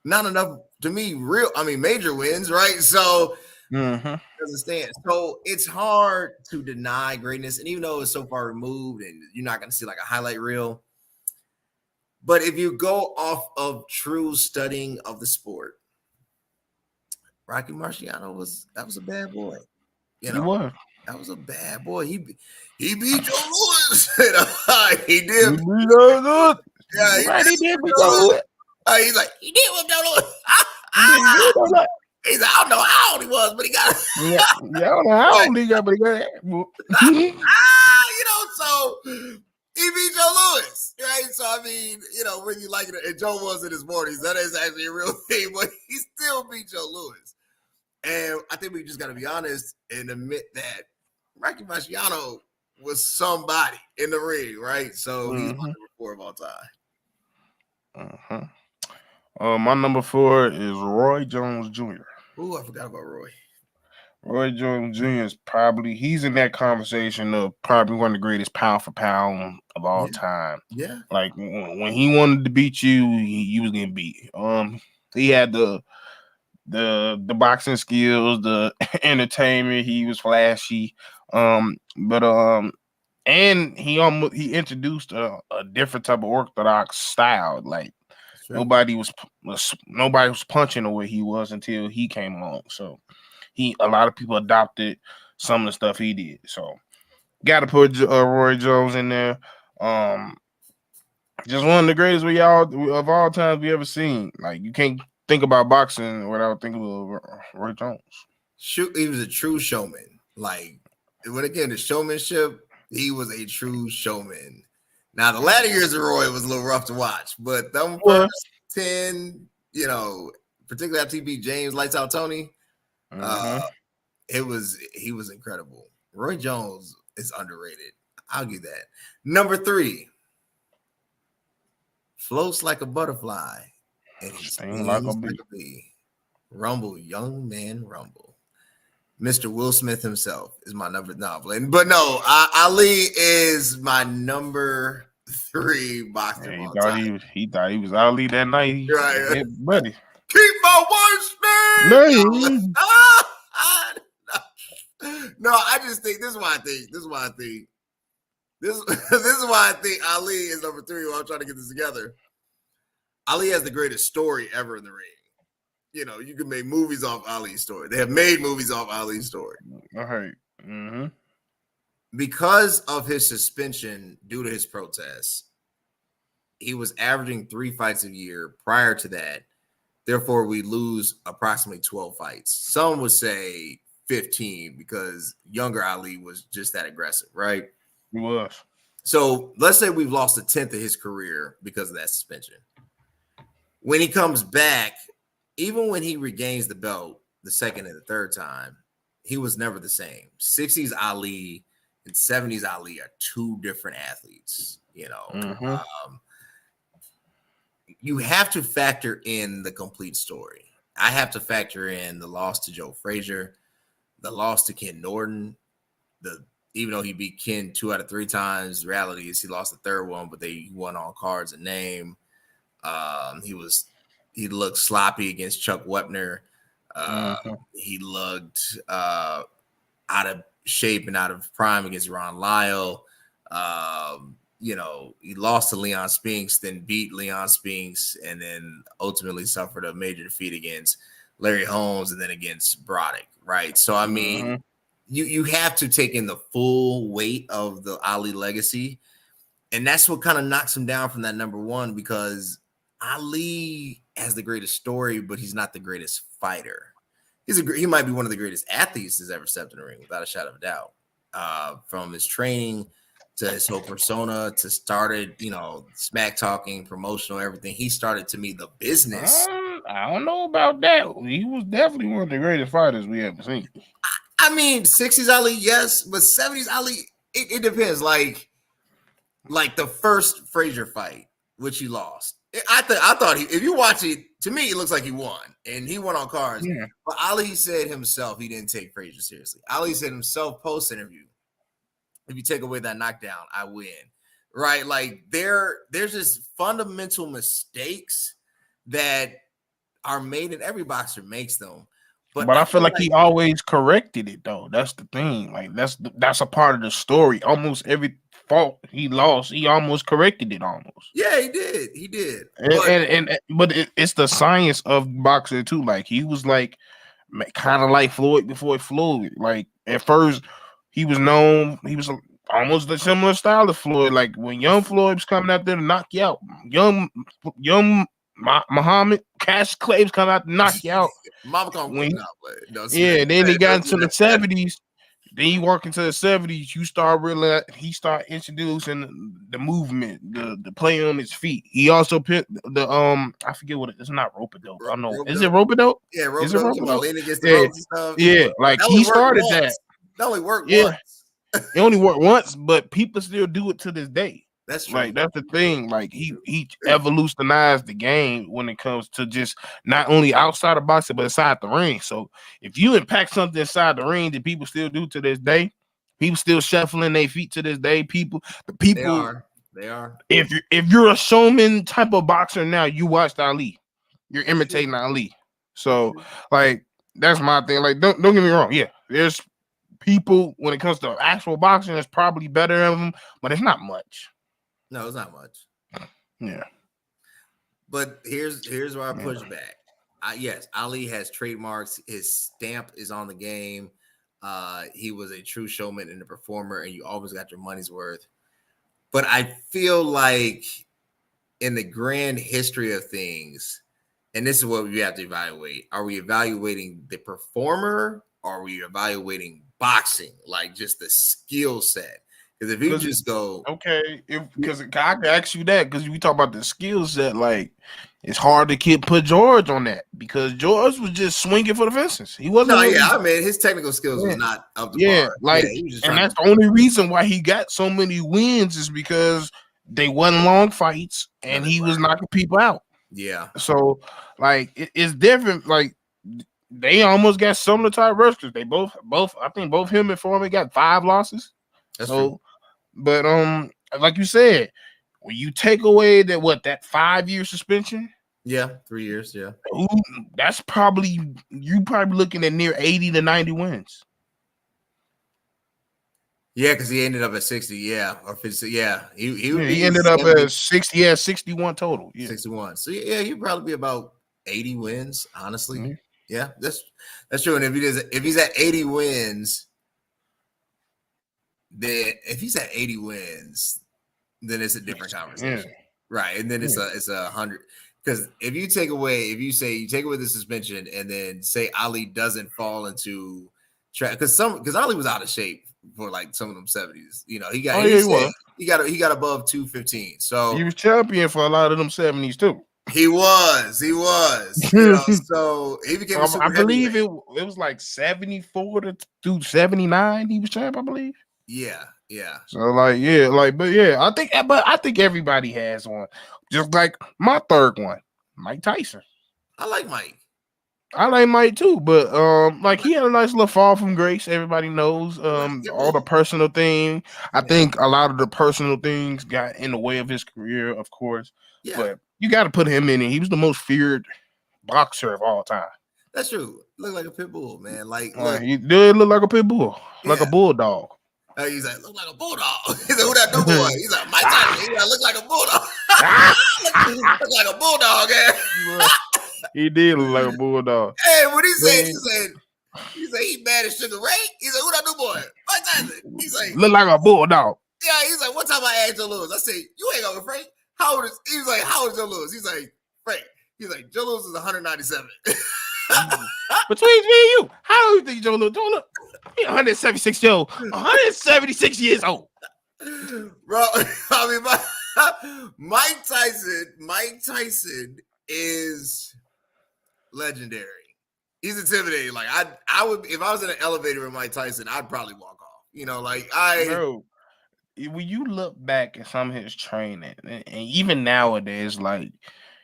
not enough to me. Major wins, right? So doesn't stand. So it's hard to deny greatness, and even though it's so far removed, and you're not going to see like a highlight reel. But if you go off of true studying of the sport, Rocky Marciano was a bad boy. You know, he was. That was a bad boy. He beat Joe Louis. He did. He beat Joe Louis. Yeah, he did beat Joe Louis. He's like, he did with Joe Louis. He's like, I don't know how old he was, but he got it. Yeah, I don't know how old he got, but he got it. So he beat Joe Louis, right? So I mean, whether you like it, and Joe was in his 40s, that is actually a real thing, but he still beat Joe Louis. And I think we just got to be honest and admit that Rocky Marciano was somebody in the ring, right? So he's my number 4 of all time. My number 4 is Roy Jones Jr. Ooh, I forgot about Roy. Roy Jones Jr. is he's in that conversation of probably one of the greatest pound for pound of all time. Yeah. Like when he wanted to beat you, he was getting beat. He had the boxing skills, the entertainment. He was flashy. And he introduced a different type of orthodox style. Like nobody was punching the way he was until he came along. So a lot of people adopted some of the stuff he did. So got to put Roy Jones in there. Just one of the greatest of all times we ever seen. Like you can't think about boxing without thinking of Roy Jones. He was a true showman. Like when again the showmanship, he was a true showman. Now the latter years of Roy was a little rough to watch, but them first 10, particularly after he beat James Lights Out Tony, he was incredible. Roy Jones is underrated. I'll give that. Number 3, floats like a butterfly. And he stings like a bee. Rumble, young man, rumble. Mr. Will Smith himself is my number. But no, Ali is my number 3 boxer. He thought he was Ali that night. Right, buddy. Keep my wife's name. No, I just think this is why I think this is why I think Ali is number 3 while I'm trying to get this together. Ali has the greatest story ever in the ring. You can make movies off Ali's story. They have made movies off Ali's story. All right. Because of his suspension due to his protests, he was averaging 3 fights a year prior to that. Therefore, we lose approximately 12 fights. Some would say 15 because younger Ali was just that aggressive, right? He was. So let's say we've lost a 10th of his career because of that suspension. When he comes back, even when he regains the belt the second and the third time, he was never the same. 60s Ali and 70s Ali are 2 different athletes. You have to factor in the complete story. I have to factor in the loss to Joe Frazier, the loss to Ken Norton. Even though he beat Ken 2 out of 3 times, the reality is he lost the third one, but he won on cards and name. He looked sloppy against Chuck Wepner. He looked out of shape and out of prime against Ron Lyle. He lost to Leon Spinks, then beat Leon Spinks, and then ultimately suffered a major defeat against Larry Holmes and then against Broderick, right? So, I mean, you have to take in the full weight of the Ali legacy, and that's what kind of knocks him down from that number 1 because Ali has the greatest story, but he's not the greatest fighter. he might be one of the greatest athletes that's ever stepped in the ring, without a shadow of a doubt. From his training to his whole persona to started, smack talking, promotional, everything. He started to me the business. I don't know about that. He was definitely one of the greatest fighters we ever seen. I mean, 60s Ali, yes, but 70s Ali, it depends. Like the first Frazier fight, which he lost. I thought if you watch it, to me, it looks like he won, and he won on cards. Yeah. But Ali said himself he didn't take Frazier seriously. Ali said himself post interview, if you take away that knockdown, I win. Right? Like there's just fundamental mistakes that are made, and every boxer makes them. But I feel like he always corrected it, though. That's the thing. Like that's a part of the story. Almost every fault he lost, he almost corrected it. Almost. Yeah, he did. He did. But it's the science of boxing too. Like he was like kind of like Floyd before Floyd. Like at first, he was known. He was almost a similar style to Floyd. Like when young Floyd was coming out there to knock you out, young Muhammad Cash Clay was coming out to knock you out. Then he got into the 70s. Then you work into the 70s, you start he start introducing the movement, the play on his feet. He also picked the I forget what it's not rope-a-dope. I know. Is it rope-a-dope? Yeah, rope-a-dope. Leaning against the ropes and stuff. Yeah, like he started that. That only worked once. It only worked once, but people still do it to this day. That's true. Like that's the thing. Like he evolutionized the game when it comes to just not only outside of boxing but inside the ring. So if you impact something inside the ring that people still do to this day, people still shuffling their feet to this day. They are. If you're a showman type of boxer now, you watched Ali. You're imitating Ali. So like that's my thing. Like don't get me wrong. Yeah, there's people when it comes to actual boxing that's probably better than them, but it's not much. No, it's not much. Yeah. But here's where I push back. Yes, Ali has trademarks. His stamp is on the game. He was a true showman and a performer, and you always got your money's worth. But I feel like in the grand history of things, and this is what we have to evaluate. Are we evaluating the performer, or are we evaluating boxing, like just the skill set? Because if you just go, because I can ask you that because we talk about the skill set, like it's hard to put George on that because George was just swinging for the fences. He wasn't. I mean, his technical skills was not up to par. And that's the only reason why he got so many wins is because they wasn't long fights and he was knocking people out. Yeah. So like it's different. Like they almost got similar type wrestlers. They both. I think both him and Foreman got 5 losses. That's true. But like you said, when you take away that 5-year suspension, 3 years, that's probably looking at near 80 to 90 wins. Yeah, because he ended up at 60, or 50, he ended up at 60, 61 total. 61. So he'd probably be about 80 wins, honestly. Mm-hmm. Yeah, that's true. And if he's at 80 wins. Then if he's at 80 wins, then it's a different conversation, right? And then it's a 100 because if you take away the suspension and then say Ali doesn't fall into track because Ali was out of shape for like some of them 70s, he got above 215, so he was champion for a lot of them 70s too. He was. So he became. I believe it was like 74 to 79. He was champ, I believe. Yeah. So I think everybody has one. Just like my third one, Mike Tyson. I like Mike. I like Mike too, but he had a nice little fall from grace. Everybody knows all the personal thing. I think a lot of the personal things got in the way of his career, of course. Yeah. But you got to put him in it. He was the most feared boxer of all time. That's true. Look like a pit bull, man. He did look like a pit bull, like a bulldog. He's like, look like a bulldog. He's like, who that new boy? He's like, Mike Tyson. He's like, look like a bulldog. look like a bulldog, man. He did look like a bulldog. Hey, what he said, he said he mad as Sugar Ray. He's like, who that new boy? Mike Tyson. He's like, look like a bulldog. Yeah, he's like, one time I asked Joe Louis, I said, you ain't over Frank. He was like, how old is Joe Louis? He's like, Frank. He's like, Joe Louis is 197. Between me and you, how do you think Joe look? Joe look, he 176 years old. 176 years old. Bro, I mean, Mike Tyson is legendary. He's intimidating. Like I would, if I was in an elevator with Mike Tyson, I'd probably walk off. You know, like Bro, when you look back at some of his training, and even nowadays, like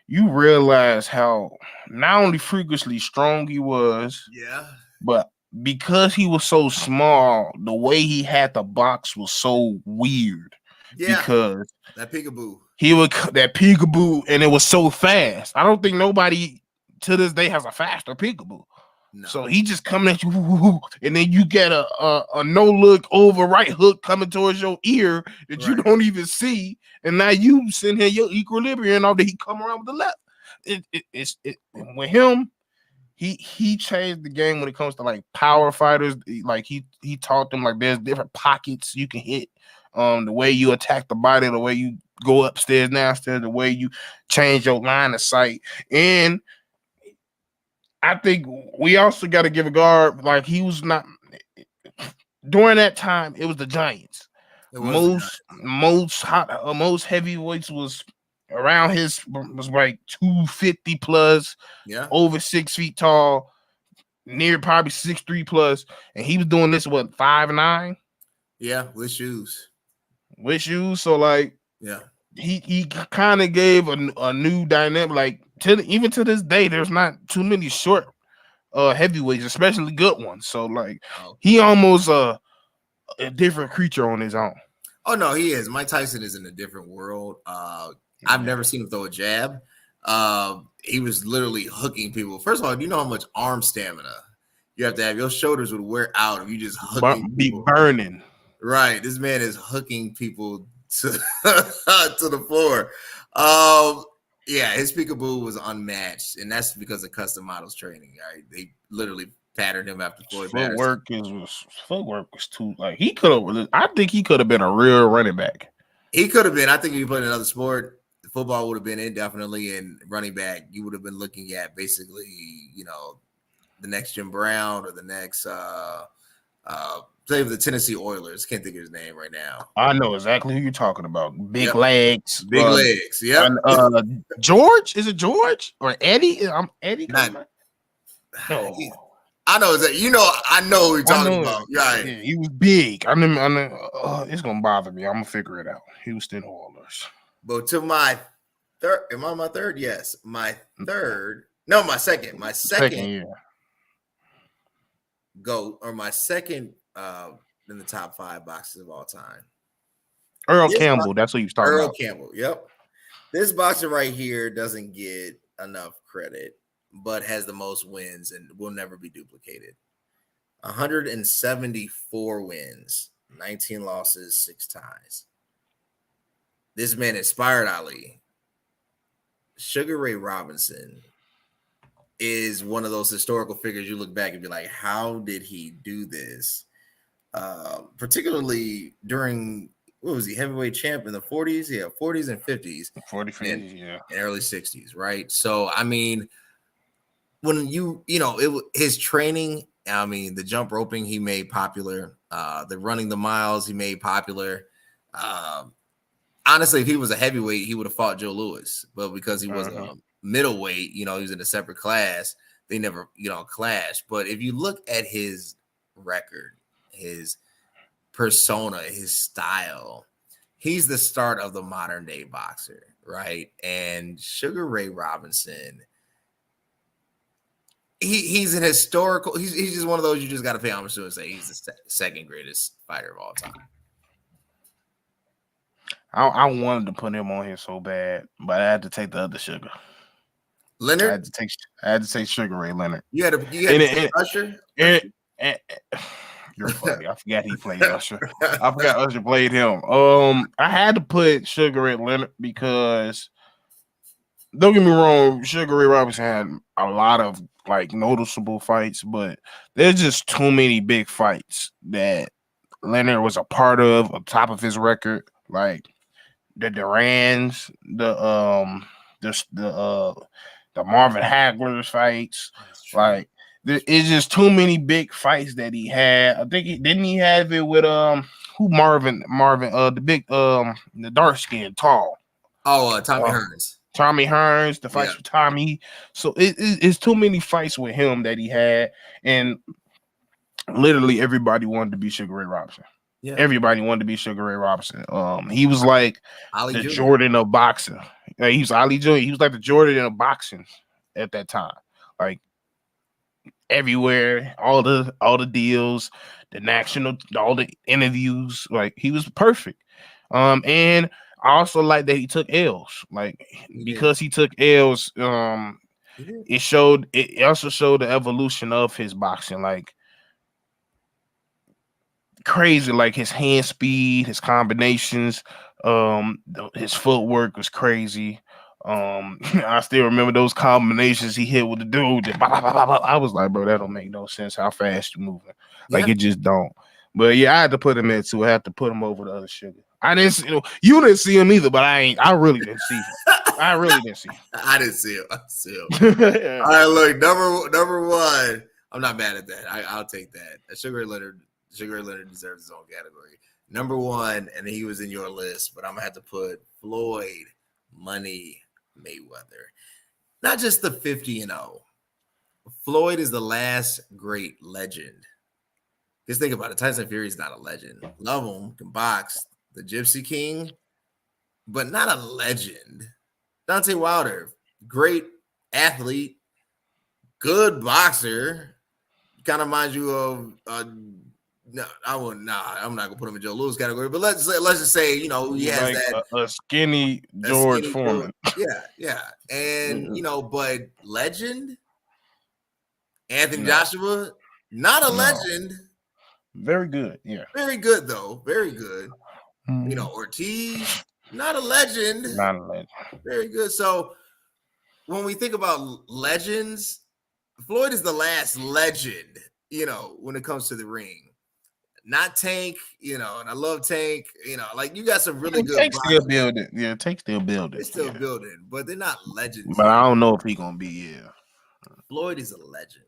you realize how not only freakishly strong he was, yeah, but because he was so small, the way he had the box was so weird. yeah, Because that peekaboo. he would that peekaboo, and it was so fast. I don't think nobody to this day has a faster peekaboo. No. So he just coming at you, and then you get a no look over right hook coming towards your ear that you don't even see, and now you sitting here your equilibrium off that he come around with the left. It's with him. He changed the game when it comes to like power fighters. Like he taught them like there's different pockets you can hit. The way you attack the body, the way you go upstairs, downstairs, the way you change your line of sight. And I think we also got to give a guard, like he was not during that time, it was the Giants. Most heavyweights was around was like 250 plus, over 6 feet tall, near probably 6'3" plus, and he was doing this 5'9"? Yeah, with shoes. So like, he kind of gave a new dynamic. Like even to this day, there's not too many short heavyweights, especially good ones. So like, he almost a different creature on his own. Oh no, he is. Mike Tyson is in a different world. I've never seen him throw a jab. He was literally hooking people. First of all, do you know how much arm stamina you have to have? Your shoulders would wear out if you just be burning. Right, this man is hooking people to to the floor. Yeah, his peekaboo was unmatched, and that's because of custom models training. Right, they literally patterned him after Floyd. Footwork was too like he could have. I think he could have been a real running back. He could have been. I think if you played another sport, football would have been indefinitely, and running back, you would have been looking at basically, you know, the next Jim Brown or the next play of the Tennessee Oilers. Can't think of his name right now. I know exactly who you're talking about. Big legs. Big legs. Yeah. George? Is it George or Eddie? I'm Eddie. No. I know that. You know, I know who you're talking about. Right. Yeah, he was big. I know. It's gonna bother me. I'm gonna figure it out. Houston Oilers. But to my third, am I my third? Yes, my third. No, my second. My second GOAT, or my second in the top 5 boxers of all time. Earl Campbell. That's what you started. Earl Campbell. Yep. This boxer right here doesn't get enough credit, but has the most wins and will never be duplicated. 174 wins, 19 losses, 6 ties. This man inspired Ali. Sugar Ray Robinson is one of those historical figures you look back and be like, how did he do this? Particularly during, what was he, heavyweight champ in the 40s? Yeah, 40s and 50s. 40s, and early 60s, right? So, I mean, when his training, I mean, the jump roping he made popular, the running the miles he made popular. Honestly, if he was a heavyweight, he would have fought Joe Louis, but because he was a middleweight, he was in a separate class. They never, clashed. But if you look at his record, his persona, his style, he's the start of the modern day boxer, right? And Sugar Ray Robinson, he's an historical. He's just one of those you just got to pay homage to and say he's the second greatest fighter of all time. I wanted to put him on here so bad, but I had to take the other Sugar. Leonard? I had to take Sugar Ray Leonard. You had to take Usher? You're funny. I forgot he played Usher. I forgot Usher played him. I had to put Sugar Ray Leonard because, don't get me wrong, Sugar Ray Robinson had a lot of like noticeable fights, but there's just too many big fights that Leonard was a part of on top of his record, like the Durans, the the Marvin Hagler's fights. Like it's just too many big fights that he had. I think didn't he have it with who Marvin the big the dark skinned tall. Oh, Tommy Hearns. Tommy Hearns, the fights with Tommy. So it's too many fights with him that he had, and literally everybody wanted to be Sugar Ray Robinson. Yeah. Everybody wanted to be Sugar Ray Robinson. He was like Ali the Jr. Jordan of boxing. He was Ali Jr. He was like the Jordan of boxing at that time. Like everywhere, all the deals, the national, all the interviews. Like he was perfect. And I also like that he took L's. Like because he took L's, it also showed the evolution of his boxing. Like crazy, like his hand speed, his combinations, his footwork was crazy. I still remember those combinations he hit with the dude. I was like, bro, that don't make no sense. How fast you moving? Like it just don't. But yeah, I had to put him there too. I had to put him over the other Sugar. I didn't see, you didn't see him either, but I really didn't see him. I really didn't see him. I didn't see him. I see him. Yeah. All right, look, number one. I'm not mad at that. I'll take that. Sugar Ray Leonard deserves his own category. Number one, and he was in your list, but I'm gonna have to put Floyd Money Mayweather. Not just the 50-0. Floyd is the last great legend. Just think about it. Tyson Fury is not a legend. Love him, can box, the Gypsy King, but not a legend. Deontay Wilder, great athlete, good boxer. Kind of reminds you of no, I'm not gonna put him in Joe Louis category, but let's just say he has like that a skinny George Foreman. Yeah, and but legend Anthony Joshua, not a legend. Very good, yeah. Very good though, very good. Ortiz, not a legend. Not a legend. Very good. So when we think about legends, Floyd is the last legend. When it comes to the ring. Not Tank, and I love Tank, like you got some really good. Tank's still building. Yeah, Tank's still building. They're still building, but they're not legends. But I don't know if he's gonna be, Floyd is a legend.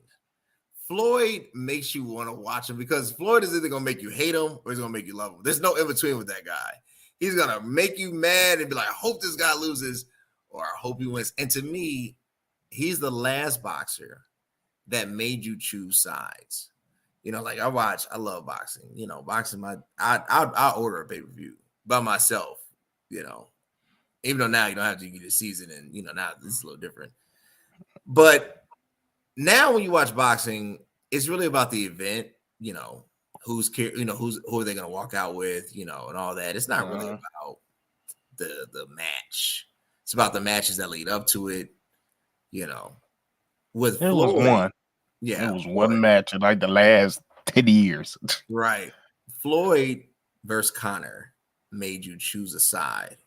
Floyd makes you want to watch him because Floyd is either gonna make you hate him or he's gonna make you love him. There's no in between with that guy. He's gonna make you mad and be like, I hope this guy loses, or I hope he wins. And to me, he's the last boxer that made you choose sides. Like I love boxing. Boxing I'll order a pay-per-view by myself, even though now you don't have to get a season and now this is a little different. But now when you watch boxing, it's really about the event, who are they gonna walk out with, and all that. It's not really about the match. It's about the matches that lead up to it, With Floyd, was one. Yeah, it was one match in like the last 10 years. Right. Floyd versus Conor made you choose a side.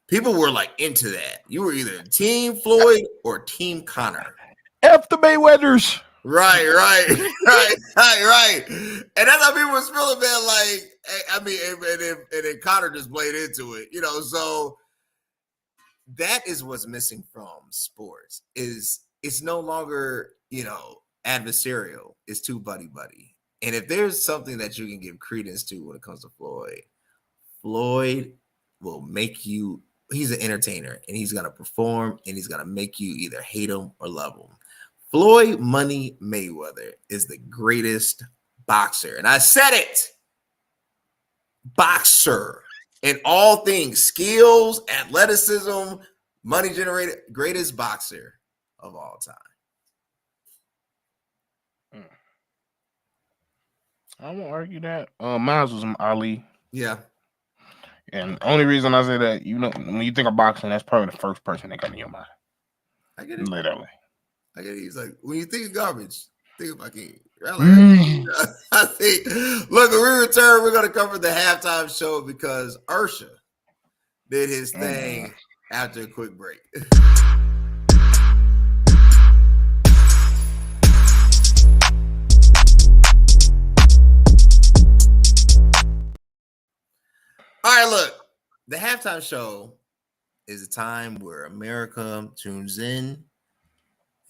People were like into that. You were either Team Floyd or Team Conor. F the Mayweathers. Right. And that's how people were feeling, man. Like, and then Conor just played into it, So that is what's missing from sports. Is it's no longer, adversarial. It's too buddy. And if there's something that you can give credence to when it comes to Floyd will make you, he's an entertainer and he's going to perform and he's going to make you either hate him or love him. Floyd Money Mayweather is the greatest boxer. And I said it, boxer in all things, skills, athleticism, money generated, greatest boxer of all time. I won't argue that. Mine was Ali. Yeah. And the only reason I say that, when you think of boxing, that's probably the first person that comes in your mind. I get it. Literally. I get it. He's like, when you think of garbage, think about King. I think, look, when we return, we're going to cover the halftime show because Ursha did his thing after a quick break. All right, look, the halftime show is a time where America tunes in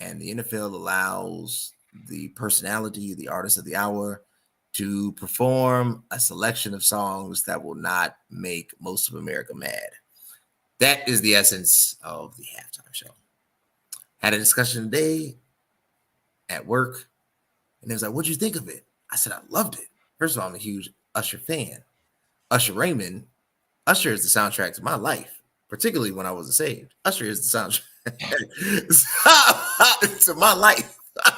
And the NFL allows the personality, the artist of the hour, to perform a selection of songs that will not make most of America mad. That is the essence of the halftime show. Had a discussion today at work, and they was like, "What'd you think of it?" I said, "I loved it. First of all, I'm a huge Usher fan. Usher Raymond. Usher is the soundtrack to my life, particularly when I wasn't saved. Usher is the soundtrack to my life." But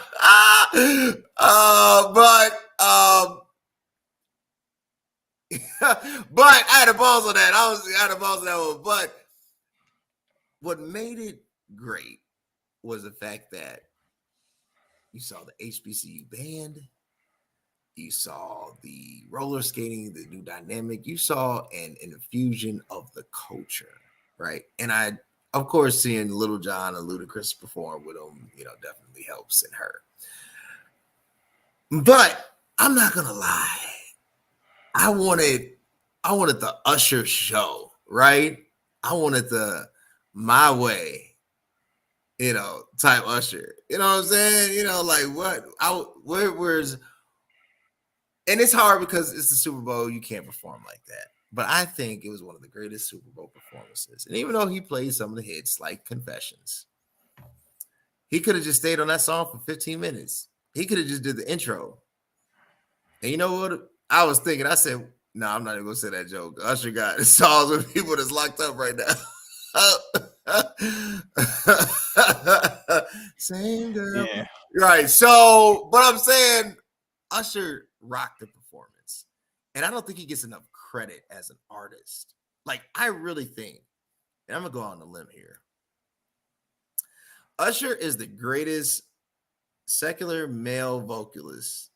I had a balls on that. I had a balls on that one. But what made it great was the fact that you saw the HBCU band, you saw the roller skating, the new dynamic, you saw an infusion of the culture, right? And I, of course, seeing Little John and Ludacris perform with them, definitely helps in her. But I'm not gonna lie, I wanted the Usher show, right? I wanted the my way, type Usher. You know what I'm saying? Like what? Where's and it's hard because it's the Super Bowl. You can't perform like that. But I think it was one of the greatest Super Bowl performances. And even though he played some of the hits like Confessions, he could have just stayed on that song for 15 minutes. He could have just did the intro. And you know what? I was thinking, I said, no, I'm not even going to say that joke. Usher got songs with people that's locked up right now. Same girl. Yeah. Right. So, but I'm saying Usher rocked the performance. And I don't think he gets enough credit as an artist. Like, I really think, and I'm going to go on a limb here. Usher is the greatest secular male vocalist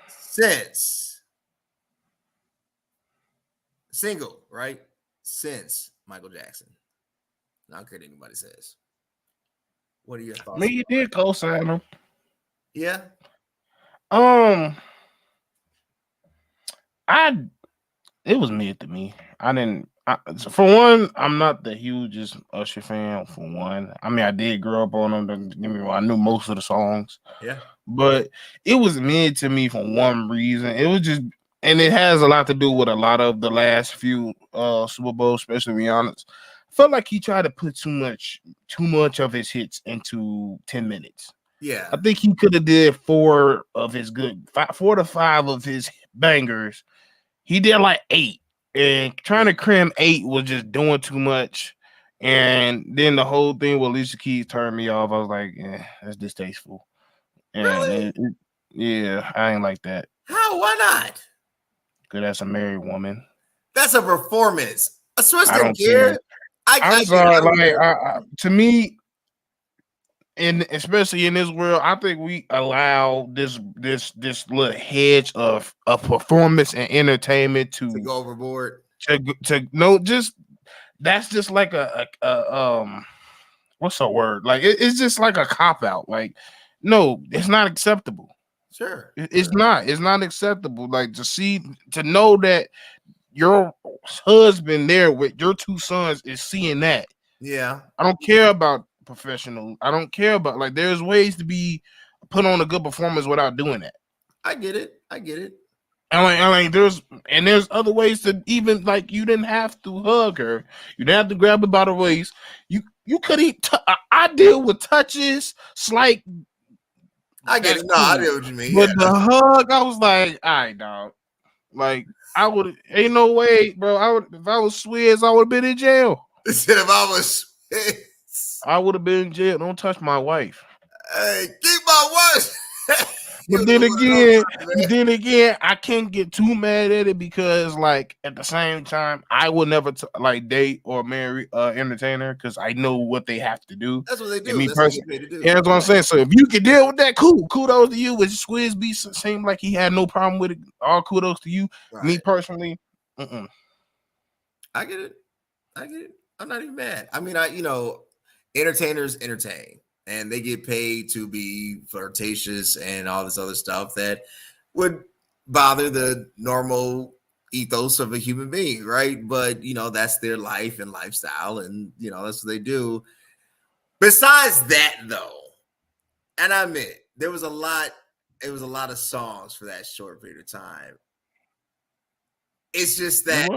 since Michael Jackson. I don't care what anybody says. What are your thoughts? Me, you did co-sign him. Yeah. It was mid to me. For one, I'm not the hugest Usher fan. For one, I mean, I did grow up on him. Don't get me wrong, I knew most of the songs. Yeah. But it was mid to me for one reason. It was just, and it has a lot to do with a lot of the last few Super Bowls, especially to be honest. I felt like he tried to put too much of his hits into 10 minutes. Yeah. I think he could have did 4 to 5 of his bangers. He did like 8, and trying to cram 8 was just doing too much. And then the whole thing with Alicia Keys turned me off. I was like, that's distasteful. And Really? Yeah, I ain't like that. How? Why not? Because that's a married woman. That's a performance. I swear I don't care. care. I'm sorry. To me, and especially in this world, I think we allow this little hedge of performance and entertainment to go overboard. That's just like a what's the word? Like it's just like a cop out. Like, no, it's not acceptable. Sure. It's not acceptable. Like to know that your husband there with your 2 sons is seeing that. Yeah. I don't care about professional. I don't care about, like, there's ways to be put on a good performance without doing that. I get it. And there's other ways to, even like, you didn't have to hug her. You didn't have to grab her by the waist. You could I deal with touches, slight. I get it. No, I know what you mean. But the hug, I was like, all right, dog. Like, I would, ain't no way, bro. If I was Swizz, I would have been in jail. If I was Swizz, I would have been in jail. Don't touch my wife. Hey, keep my wife. But then again, I can't get too mad at it because, like, at the same time, I will never date or marry entertainer because I know what they have to do. That's what they do. And me that's personally, what they do. yeah, that's what I'm saying. So if you can deal with that, cool. Kudos to you. Which Swizz B seemed like he had no problem with it. All kudos to you. Right. Me personally, I get it. I'm not even mad. I mean, entertainers entertain. And they get paid to be flirtatious and all this other stuff that would bother the normal ethos of a human being, right? But, that's their life and lifestyle, and, that's what they do. Besides that, though, and I admit there was a lot. It was a lot of songs for that short period of time. It's just that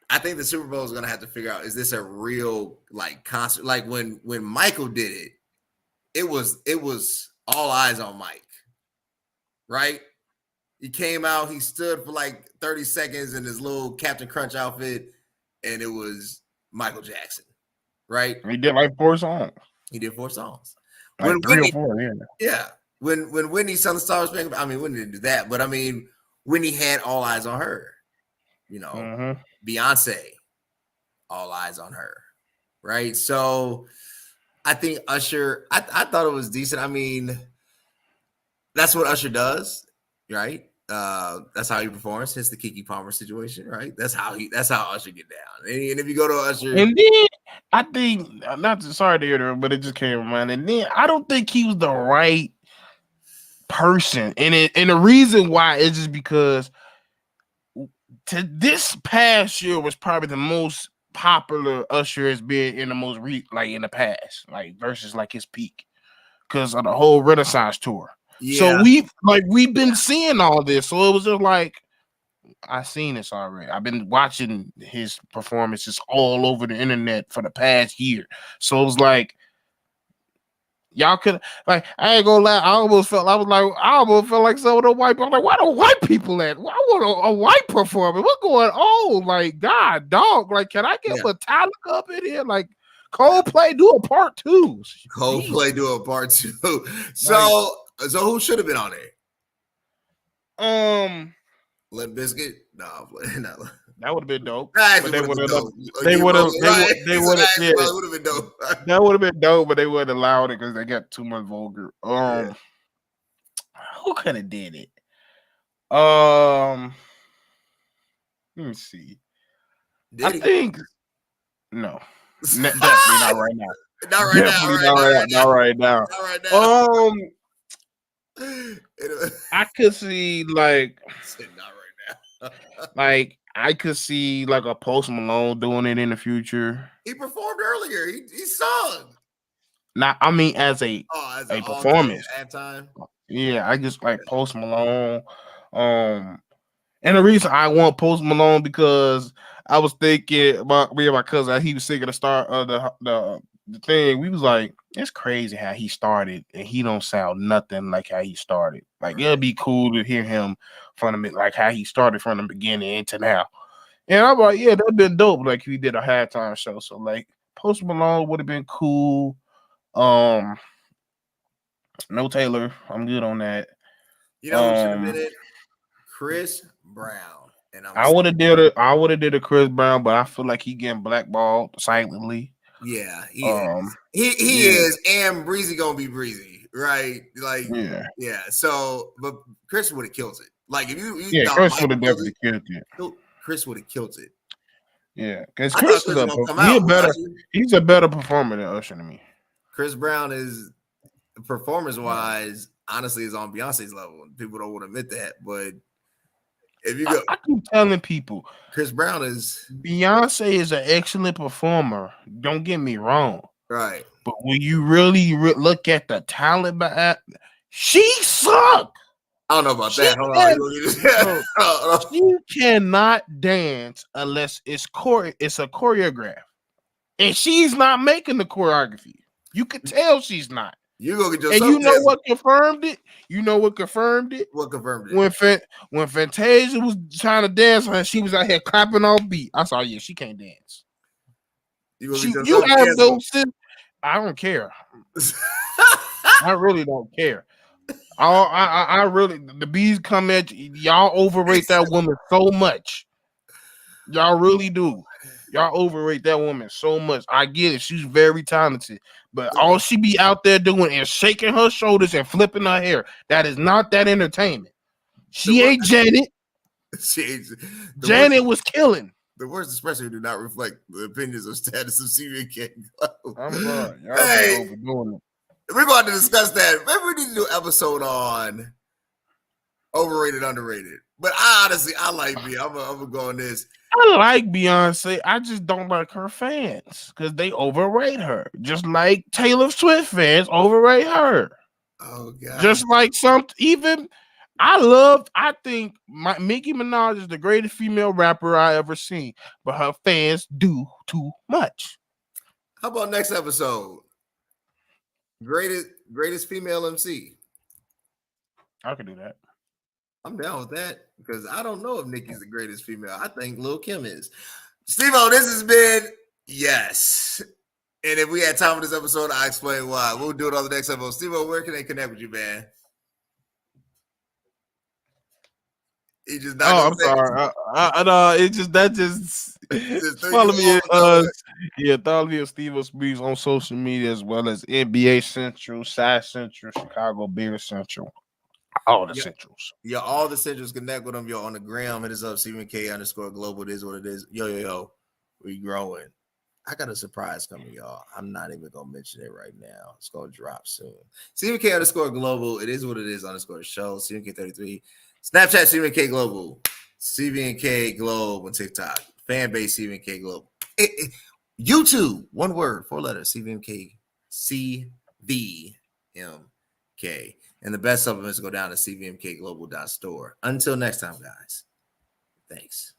I think the Super Bowl is going to have to figure out, is this a real like concert? Like when Michael did it, it was all eyes on Mike, right? He came out, he stood for like 30 seconds in his little Captain Crunch outfit, and it was Michael Jackson, right? He did like 4 songs. He did 4 songs. Like When 3 Whitney, or 4, yeah. Yeah. When Whitney Sung the Star Spangled, I mean, Whitney didn't do that, but I mean, Whitney had all eyes on her. You know, Beyonce, all eyes on her, right? So I think Usher, I thought it was decent. I mean, that's what Usher does, right? That's how he performs. It's the Keke Palmer situation, right? That's how Usher get down. And if you go to Usher, and then I think, sorry to hear that, but it just came to mind. And then I don't think he was the right person, and the reason why is just because this past year was probably the most popular Usher has been in the most in the past, like versus like his peak, because of the whole Renaissance tour. Yeah. So we've been seeing all this, so it was just like I seen this already. I've been watching his performances all over the internet for the past year, so it was like y'all could like I ain't gonna lie. I almost felt like some of the white people. I'm like, why the white people at? Why want a white performer? What's going on? Like, God, dog. Like, can I get Metallica up in here? Like, Coldplay do a part 2. Coldplay do a part 2. So who should have been on there? Limp Bizkit? No. That would have been dope. That would have been dope, but they wouldn't allow it because they got too much vulgar. Who could have did it? Let me see. I think no. Definitely not right now. Not right now. I could see like not right now. Like I could see like a Post Malone doing it in the future. He performed earlier. He sung. Now, I mean, as a performance at time. Yeah, I just like Post Malone. And the reason I want Post Malone because I was thinking about me and my cousin. He was singing the start of the thing. We was like, it's crazy how he started, and he don't sound nothing like how he started. Like it'd be cool to hear him from the like how he started from the beginning into now. And I'm like, yeah, that'd been dope. Like if he did a halftime show. So like Post Malone would have been cool. No Taylor, I'm good on that. You know who should have been it? Chris Brown. And I would have did a Chris Brown, but I feel like he getting blackballed silently. Yeah, he is. He is, and Breezy gonna be Breezy, right? Like, yeah. So, but Chris would have killed it. Like, if you Chris would have definitely killed it. Chris would have killed it. Yeah, because Chris is he's a better performer than Usher to me. Chris Brown is performance-wise, honestly, is on Beyonce's level. People don't want to admit that, but if you go, I keep telling people, Chris Brown is Beyonce is an excellent performer. Don't get me wrong, right? But when you really look at the talent, she suck. I don't know about that. Hold on. She cannot dance unless it's a choreograph, and she's not making the choreography. You could tell she's not. You go get and you know what confirmed it? What confirmed it? When Fantasia was trying to dance, she was out here clapping off beat. I saw, she can't dance. You have those. I don't care. I really don't care. I really, the bees come at you. Y'all overrate that woman so much. Y'all really do. Y'all overrate that woman so much. I get it. She's very talented. But all she be out there doing is shaking her shoulders and flipping her hair. That is not that entertainment. She ain't Janet. Janet was killing. The words especially do not reflect the opinions of status of CVMK. I'm sorry. Y'all overdoing it. We're going to discuss that. Maybe we need to do an episode on overrated, underrated. But I honestly like B. I'm gonna go on this. I like Beyonce. I just don't like her fans because they overrate her. Just like Taylor Swift fans overrate her. Oh God. Just like I think Nicki Minaj is the greatest female rapper I ever seen, but her fans do too much. How about next episode? Greatest female MC. I can do that. I'm down with that because I don't know if Nicki's the greatest female. I think Lil Kim is. Steve-O, this has been yes. And if we had time for this episode, I'll explain why. We'll do it on the next episode. Steve-O, where can they connect with you, man? He just not I'm sorry. Follow me. Follow me at Steve Speaks on social media as well as NBA Central, Side Central, Chicago Bears Central, all the centrals. Yeah, all the centrals. Connect with them. You're on the gram. Hit us up. CVMK_global. It is what it is. Yo. We growing. I got a surprise coming, y'all. I'm not even gonna mention it right now. It's gonna drop soon. CVMK_global. It is what it is. _ show. CVMK33. Snapchat CVMK Global, CVMK Globe on TikTok, fan base CVMK Global, YouTube, one word, 4 letters, CVMK, CVMK, and the best supplements go down to CVMKglobal.store. Until next time, guys. Thanks.